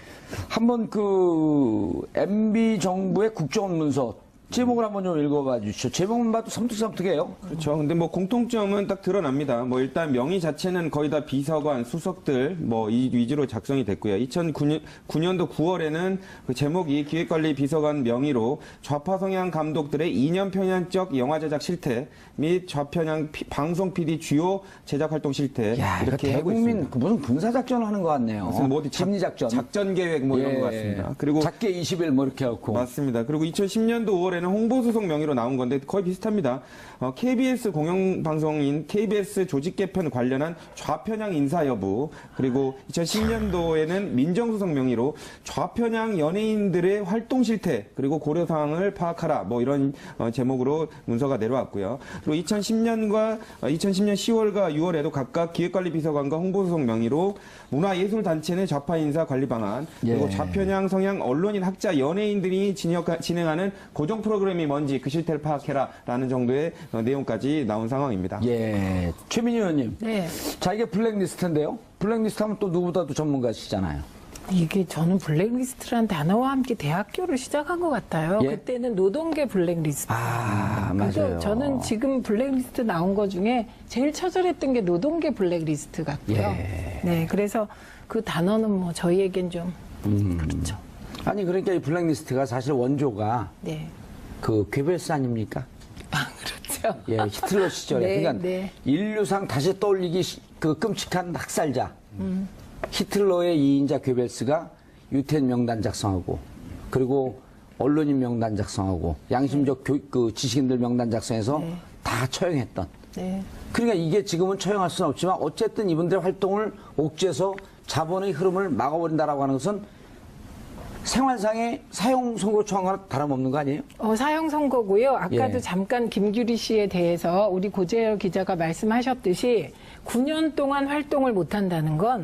한번 그 MB 정부의 국정원문서 제목을 한번 좀 읽어봐 주시죠. 제목만 봐도 섬뜩섬뜩해요. 그렇죠. 근데 뭐 공통점은 딱 드러납니다. 뭐 일단 명의 자체는 거의 다 비서관, 수석들 뭐 이 위주로 작성이 됐고요. 2009년도 9월에는 그 제목이 기획관리 비서관 명의로 좌파 성향 감독들의 이념 편향적 영화 제작 실태 및 좌편향 방송 PD 주요 제작 활동 실태 야, 이렇게 이거 하고 대국민 있습니다. 무슨 군사 작전을 하는 것 같네요. 무슨 뭐 어디 심리작전. 작전 계획 뭐 이런 것 같습니다. 그리고 작게 20일 뭐 이렇게 하고. 맞습니다. 그리고 2010년도 5월에는 홍보수석 명의로 나온 건데 거의 비슷합니다. KBS 공영방송인 KBS 조직 개편 관련한 좌편향 인사 여부, 그리고 2010년도에는 민정수석 명의로 좌편향 연예인들의 활동 실태, 그리고 고려 사항을 파악하라, 뭐 이런 제목으로 문서가 내려왔고요. 그리고 2010년 10월과 6월에도 각각 기획관리비서관과 홍보수석 명의로 문화예술단체 내 좌파 인사 관리 방안, 그리고 예. 좌편향 성향 언론인 학자 연예인들이 진행하는 고정 프로그램이 뭔지 그 실태를 파악해라라는 정도의 내용까지 나온 상황입니다. 예. 최민희 의원님. 네. 자, 이게 블랙리스트인데요. 블랙리스트 하면 또 누구보다도 전문가시잖아요. 이게 저는 블랙리스트란 단어와 함께 대학교를 시작한 것 같아요. 예? 그때는 노동계 블랙리스트. 아, 그래서 맞아요. 저는 지금 블랙리스트 나온 거 중에 제일 처절했던 게 노동계 블랙리스트 같고요. 예. 네, 그래서 그 단어는 뭐 저희에겐 좀 그렇죠. 아니, 그러니까 이 블랙리스트가 사실 원조가 네. 그 괴벨스 아닙니까? 아, 그렇죠. 예, 히틀러 시절에. 네, 그러니까 네. 인류상 다시 떠올리기 그 끔찍한 학살자. 히틀러의 2인자 괴벨스가 유태인 명단 작성하고, 그리고 언론인 명단 작성하고, 양심적 그 지식인들 명단 작성해서 네. 다 처형했던. 네. 그러니까 이게 지금은 처형할 수는 없지만 어쨌든 이분들의 활동을 옥죄서 자본의 흐름을 막아버린다라고 하는 것은 생활상의 사형 선고 처형과는 다름없는 거 아니에요? 사형 선고고요. 아까도 예. 잠깐 김규리 씨에 대해서 우리 고재열 기자가 말씀하셨듯이 9년 동안 활동을 못 한다는 건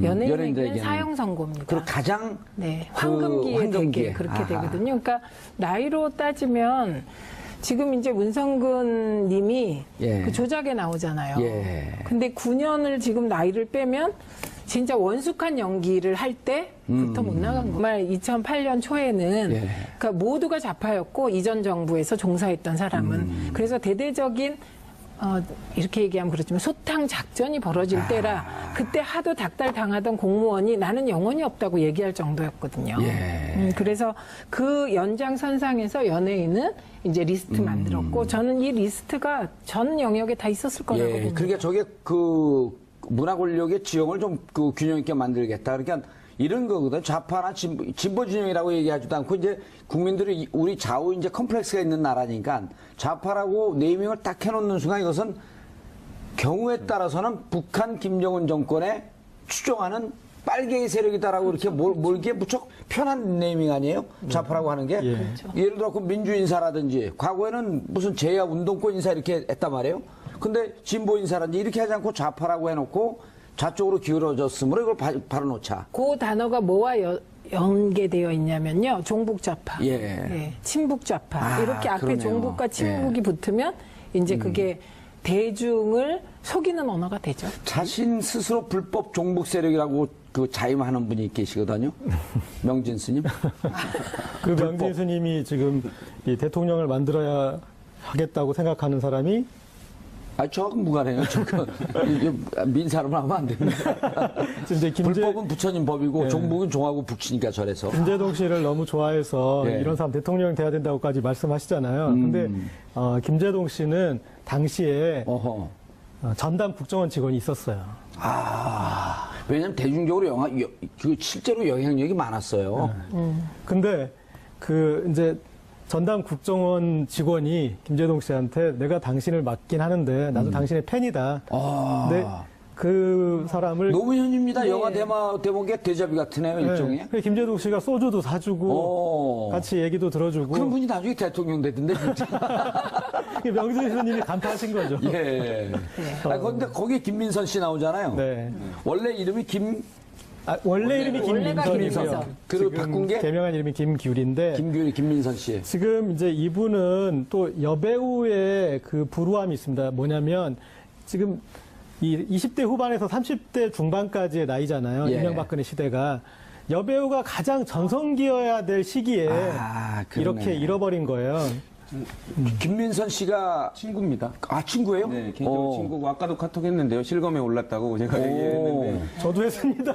연예인에게는 연예인들에게는. 사형 선고입니다. 그리고 가장 네, 그 황금기에 황금기에. 되게 그렇게 아하. 되거든요. 그러니까 나이로 따지면 지금 이제 문성근 님이 예. 그 조작에 나오잖아요. 예. 근데 9년을 지금 나이를 빼면 진짜 원숙한 연기를 할 때부터 못 나간 거. 정말 2008년 초에는 예. 그러니까 모두가 좌파였고 이전 정부에서 종사했던 사람은 그래서 대대적인 이렇게 얘기하면 그렇지만 소탕 작전이 벌어질 때라 그때 하도 닥달 당하던 공무원이 나는 영혼이 없다고 얘기할 정도였거든요. 예. 그래서 그 연장선상에서 연예인은 이제 리스트 만들었고 저는 이 리스트가 전 영역에 다 있었을 거라고 예. 봅니다. 그러니까 저게 그 문화 권력의 지형을 좀 그 균형 있게 만들겠다. 그러니까 이런 거거든. 좌파나 진보 진영이라고 얘기하지도 않고 이제 국민들이 우리 좌우 이제 컴플렉스가 있는 나라니까 좌파라고 네이밍을 딱 해놓는 순간 이것은 경우에 따라서는 북한 김정은 정권에 추종하는 빨갱이 세력이다라고 이렇게 몰기에 무척 편한 네이밍 아니에요? 좌파라고 하는 게. 예. 그렇죠. 예를 들어 그 민주 인사라든지 과거에는 무슨 제야 운동권 인사 이렇게 했단 말이에요. 근데 진보 인사라든지 이렇게 하지 않고 좌파라고 해놓고 좌쪽으로 기울어졌으므로 이걸 바로 놓자. 그 단어가 뭐와 연계되어 있냐면요. 종북 좌파, 예. 친북 좌파. 이렇게 앞에 그러네요. 종북과 친북이 붙으면 이제 그게 대중을 속이는 언어가 되죠. 자신 스스로 불법 종북 세력이라고 그 자임하는 분이 계시거든요. 명진 스님. 그 명진 스님이 지금 이 대통령을 만들어야 하겠다고 생각하는 사람이 저 무관해요. 민사로 하면 안 됩니다. 이제 불법은 부처님 법이고 종북은 종하고 북치니까 저래서. 김재동 씨를 너무 좋아해서 예. 이런 사람 대통령 돼야 된다고까지 말씀하시잖아요. 근데 김재동 씨는 당시에 어허. 전담 국정원 직원이 있었어요. 왜냐면 대중적으로 그 실제로 영향력이 많았어요. 근데 그 이제 전담 국정원 직원이 김재동 씨한테 내가 당신을 맡긴 하는데 나도 당신의 팬이다. 근데 그 사람을 노무현입니다. 영화 대목의 대자비 같은 애요, 일종의. 네. 김재동 씨가 소주도 사주고 같이 얘기도 들어주고 그런 분이 나중에 대통령 되던데, 진짜. 명진 스님이 간파하신 거죠. 예. 근데 거기에 김민선 씨 나오잖아요. 네. 원래 이름이 원래 이름이 원래가 김민선이고요. 김민선. 그리고 지금 바꾼 게? 개명한 이름이 김규리인데 김민선 씨. 지금 이제 이분은 또 여배우의 그 불우함이 있습니다. 뭐냐면 지금 이 20대 후반에서 30대 중반까지의 나이잖아요. 예. 이명박근혜 시대가. 여배우가 가장 전성기여야 될 시기에 그러네. 이렇게 잃어버린 거예요. 김민선 씨가 친구입니다. 친구예요? 네, 개인적으로 친구고 아까도 카톡 했는데요. 실검에 올랐다고 제가 얘기했는데 저도 했습니다.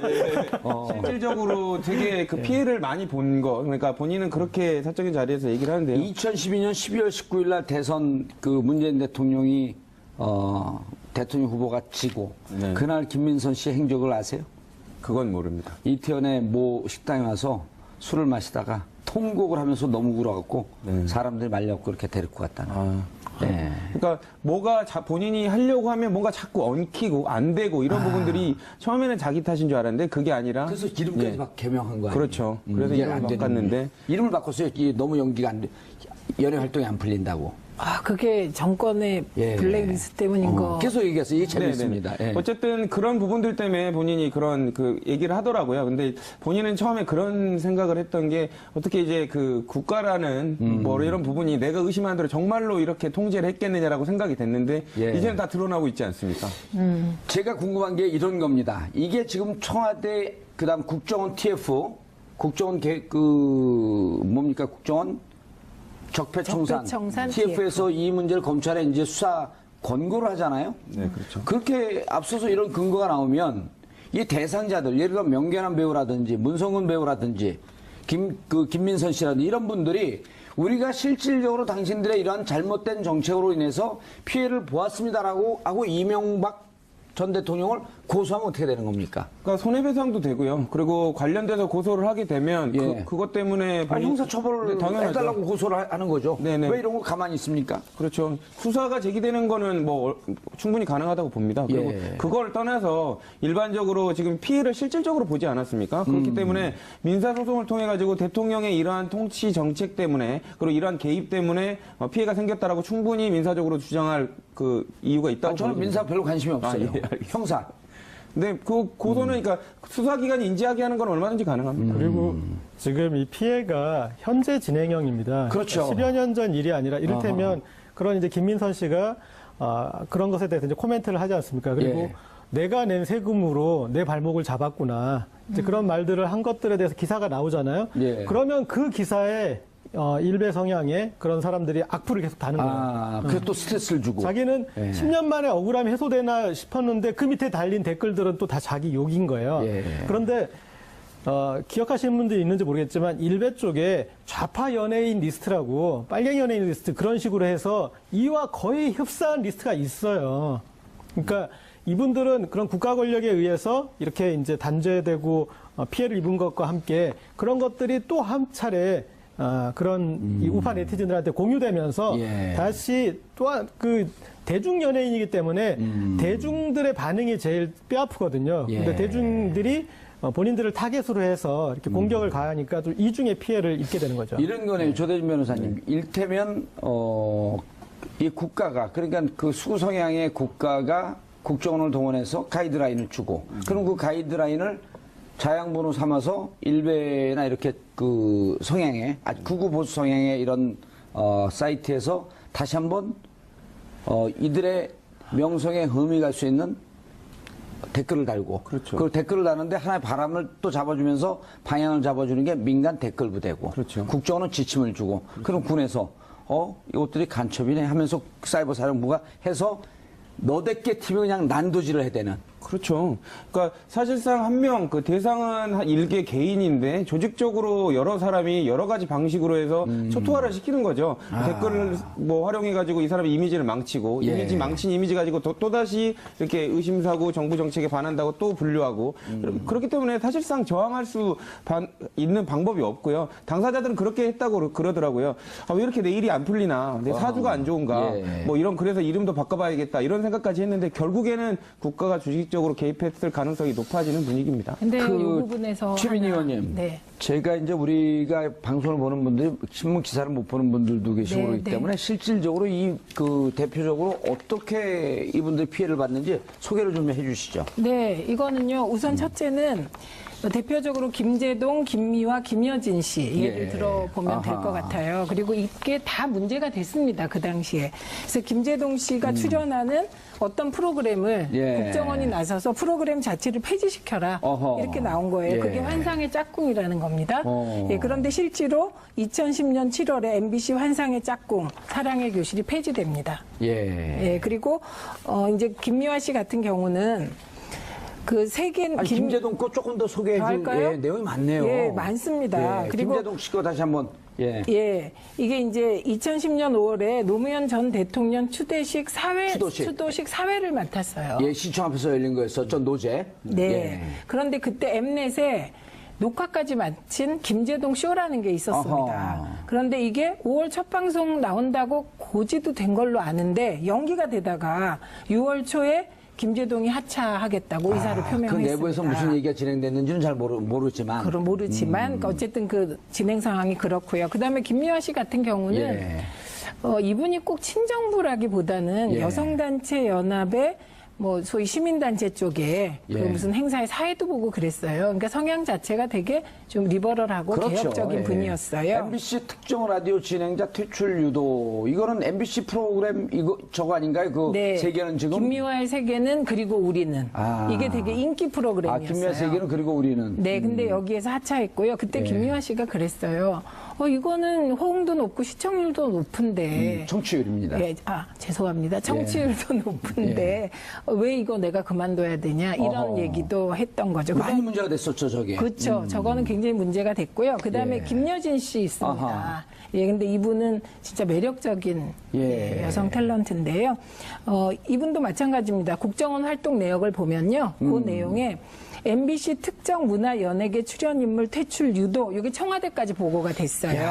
실질적으로 되게 그 피해를 많이 본 거. 그러니까 본인은 그렇게 사적인 자리에서 얘기를 하는데요. 2012년 12월 19일 날 대선 그 문재인 대통령이 대통령 후보가 지고 네. 그날 김민선 씨 행적을 아세요? 그건 모릅니다. 이태원의 모 식당에 와서 술을 마시다가 통곡을 하면서 너무 울어갖고 사람들이 말려갖고 그렇게 데리고 갔다는. 네. 그러니까 뭐가 본인이 하려고 하면 뭔가 자꾸 얹히고 안 되고 이런 부분들이 처음에는 자기 탓인 줄 알았는데 그게 아니라 그래서 이름까지 예. 막 개명한 거예요. 그렇죠. 그래서 이해가 이름을 안 되는 바꿨는데 분이. 이름을 바꿨어요. 이게 너무 연기가 안 돼. 연예 활동이 안 풀린다고. 그게 정권의 예. 블랙리스트 때문인 거. 계속 얘기했어요. 이게 네네네. 재밌습니다. 예. 어쨌든 그런 부분들 때문에 본인이 그런 그 얘기를 하더라고요. 근데 본인은 처음에 그런 생각을 했던 게 어떻게 이제 그 국가라는 뭐 이런 부분이 내가 의심하는 대로 정말로 이렇게 통제를 했겠느냐라고 생각이 됐는데 예. 이제는 다 드러나고 있지 않습니까? 제가 궁금한 게 이런 겁니다. 이게 지금 청와대 그다음 국정원 TF 국정원 뭡니까 국정원 적폐청산 적폐청산 TF에서 이 문제를 검찰에 이제 수사 권고를 하잖아요. 네, 그렇죠. 그렇게 앞서서 이런 근거가 나오면 이 대상자들 예를 들어 명계남 배우라든지 문성근 배우라든지 김민선 씨라든지 이런 분들이 우리가 실질적으로 당신들의 이러한 잘못된 정책으로 인해서 피해를 보았습니다라고 하고 이명박 전 대통령을 고소하면 어떻게 되는 겁니까? 그러니까 손해배상도 되고요. 그리고 관련돼서 고소를 하게 되면 예. 그것 때문에 형사처벌을 네, 당연하죠. 해달라고 고소를 하는 거죠. 네네. 왜 이런 거 가만히 있습니까? 그렇죠. 수사가 제기되는 거는 뭐 충분히 가능하다고 봅니다. 그리고 예. 그걸 떠나서 일반적으로 지금 피해를 실질적으로 보지 않았습니까? 그렇기 때문에 민사소송을 통해 가지고 대통령의 이러한 통치 정책 때문에 그리고 이러한 개입 때문에 피해가 생겼다라고 충분히 민사적으로 주장할 그 이유가 있다고 저는 보거든요. 민사 별로 관심이 없어요. 예, 알겠습니다. 형사. 근데 그 고소는 그러니까 수사기관이 인지하게 하는 건 얼마든지 가능합니다. 그리고 지금 이 피해가 현재 진행형입니다. 그렇죠. 10여 년 전 일이 아니라 이를테면 그런 이제 김민선 씨가 그런 것에 대해서 이제 코멘트를 하지 않습니까? 그리고 예. 내가 낸 세금으로 내 발목을 잡았구나. 이제 그런 말들을 한 것들에 대해서 기사가 나오잖아요. 예. 그러면 그 기사에 일베 성향의 그런 사람들이 악플을 계속 다는 거예요. 그게 또 스트레스를 주고. 자기는 예. 10년 만에 억울함이 해소되나 싶었는데 그 밑에 달린 댓글들은 또 다 자기 욕인 거예요. 예. 그런데 기억하시는 분들이 있는지 모르겠지만 일베 쪽에 좌파 연예인 리스트라고 빨갱이 연예인 리스트 그런 식으로 해서 이와 거의 흡사한 리스트가 있어요. 그러니까 이분들은 그런 국가 권력에 의해서 이렇게 이제 단죄되고 피해를 입은 것과 함께 그런 것들이 또 한 차례 그런 이 우파 네티즌들한테 공유되면서 예. 다시 또한 그 대중 연예인이기 때문에 대중들의 반응이 제일 뼈아프거든요. 예. 근데 대중들이 본인들을 타겟으로 해서 이렇게 공격을 가하니까 또 이중의 피해를 입게 되는 거죠. 이런 거네요. 조대진 변호사님. 일테면 이 국가가 그러니까 그 수구 성향의 국가가 국정원을 동원해서 가이드라인을 주고 그럼 그 가이드라인을 자양분으로 삼아서 일베나 이렇게 그 성향의 극우 보수 성향의 이런 사이트에서 다시 한번 이들의 명성에 흠이 갈 수 있는 댓글을 달고 그렇죠. 그 댓글을 다는데 하나의 바람을 또 잡아주면서 방향을 잡아주는 게 민간 댓글 부대고 그렇죠. 국정원은 지침을 주고 그럼 군에서 이것들이 간첩이네 하면서 사이버 사령부가 해서 너댓게 팀이 그냥 난도질을 해대는. 그렇죠. 그러니까 사실상 한 명, 그 대상은 한 일개 개인인데 조직적으로 여러 사람이 여러 가지 방식으로 해서 초토화를 시키는 거죠. 댓글을 뭐 활용해가지고 이 사람의 이미지를 망치고 예. 이미지 망친 이미지 가지고 또다시 이렇게 의심사고 정부 정책에 반한다고 또 분류하고 그렇기 때문에 사실상 저항할 수 있는 방법이 없고요. 당사자들은 그렇게 했다고 그러더라고요. 왜 이렇게 내 일이 안 풀리나? 내 사주가 안 좋은가? 예. 뭐 이런 그래서 이름도 바꿔봐야겠다 이런 생각까지 했는데 결국에는 국가가 주식적으로 개입했을 가능성이 높아지는 분위기입니다. 근데 이 그 부분에서 최민희 하나, 의원님. 네. 제가 이제 우리가 방송을 보는 분들이 신문 기사를 못 보는 분들도 계시고 네, 그렇기 네. 때문에 실질적으로 그 대표적으로 어떻게 이분들이 피해를 받는지 소개를 좀 해주시죠. 네, 이거는요. 우선 첫째는 대표적으로 김제동, 김미화, 김여진 씨 예를 예. 들어보면 될 것 아하. 같아요. 그리고 이게 다 문제가 됐습니다. 그 당시에. 그래서 김제동 씨가 출연하는 어떤 프로그램을 예. 국정원이 나서서 프로그램 자체를 폐지시켜라. 어허. 이렇게 나온 거예요. 예. 그게 환상의 짝꿍이라는 겁니다. 어. 예, 그런데 실제로 2010년 7월에 MBC 환상의 짝꿍 사랑의 교실이 폐지됩니다. 예. 예, 그리고 이제 김미화 씨 같은 경우는 그 세계 김제동 거 조금 더 소개해 줄 할까요? 내용이 많네요. 예, 많습니다. 예, 그리고 김제동 씨 거 다시 한번. 예. 예, 이게 이제 2010년 5월에 노무현 전 대통령 추도식 사회를 맡았어요. 예, 시청 앞에서 열린 거였었죠. 노제. 네. 예. 그런데 그때 엠넷에 녹화까지 마친 김제동 쇼라는 게 있었습니다. 어허. 그런데 이게 5월 첫 방송 나온다고 고지도 된 걸로 아는데 연기가 되다가 6월 초에 김제동이 하차하겠다고 의사를 그 표명했습니다. 내부에서 무슨 얘기가 진행됐는지는 잘 모르지만. 그럼 모르지만 그러니까 어쨌든 그 진행 상황이 그렇고요. 그다음에 김미화 씨 같은 경우는 예. 이분이 꼭 친정부라기보다는 예. 여성단체 연합의 뭐 소위 시민단체 쪽에 그 예. 무슨 행사에 사회도 보고 그랬어요. 그러니까 성향 자체가 되게 좀 리버럴하고 그렇죠. 개혁적인 예. 분이었어요. MBC 특정 라디오 진행자 퇴출 유도. 이거는 MBC 프로그램 저거 아닌가요? 그 세계는 지금 김미화의 세계는 그리고 우리는 아. 이게 되게 인기 프로그램이었어요. 김미화 세계는 그리고 우리는. 네, 근데 여기에서 하차했고요. 그때 예. 김미화 씨가 그랬어요. 이거는 호응도 높고 시청률도 높은데. 청취율입니다. 예, 죄송합니다. 청취율도 높은데 왜 이거 내가 그만둬야 되냐 이런 어허. 얘기도 했던 거죠. 많이 문제가 됐었죠, 저게. 그렇죠. 저거는 굉장히 문제가 됐고요. 그다음에 예. 김여진 씨 있습니다. 아하. 예, 근데 이분은 진짜 매력적인 예. 여성 탤런트인데요. 이분도 마찬가지입니다. 국정원 활동 내역을 보면요. 그 내용에 MBC 특정 문화 연예계 출연 인물 퇴출 유도 이게 청와대까지 보고가 됐어요.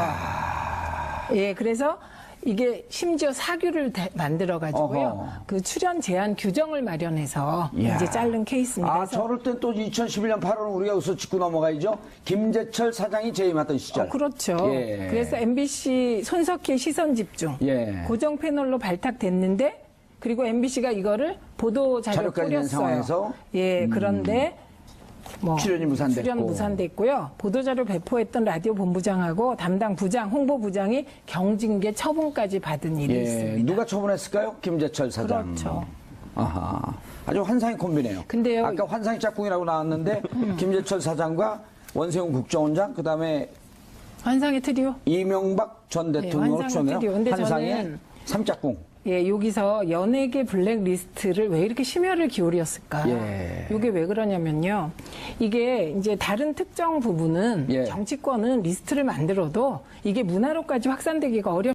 예, 그래서 이게 심지어 사규를 만들어 가지고요. 어허. 그 출연 제한 규정을 마련해서 이야. 이제 자른 케이스입니다. 그래서 저럴 땐 또 2011년 8월 우리가 여기서 짚고 넘어가야죠. 김재철 사장이 재임하던 시절. 그렇죠. 예. 그래서 MBC 손석희 시선 집중 예. 고정 패널로 발탁됐는데 그리고 MBC가 이거를 보도 자료 자료까지 낸 뿌렸어요. 상황에서? 예, 그런데 뭐 출연이 무산됐고. 출연 무산됐고요. 보도자료 배포했던 라디오 본부장하고 담당 부장, 홍보부장이 경징계 처분까지 받은 일이 예, 있습니다. 누가 처분했을까요? 김재철 사장. 그렇죠. 아하. 아주 환상의 콤비네요. 근데요. 아까 환상의 짝꿍이라고 나왔는데 김재철 사장과 원세훈 국정원장 그다음에 환상의 트리오? 이명박 전 대통령을 환상의 추천해요. 트리오. 근데 환상의 저는 삼짝꿍. 예, 여기서 연예계 블랙리스트를 왜 이렇게 심혈을 기울였을까? 예. 이게 왜 그러냐면요. 이게 이제 다른 특정 부분은 예. 정치권은 리스트를 만들어도 이게 문화로까지 확산되기가 어렵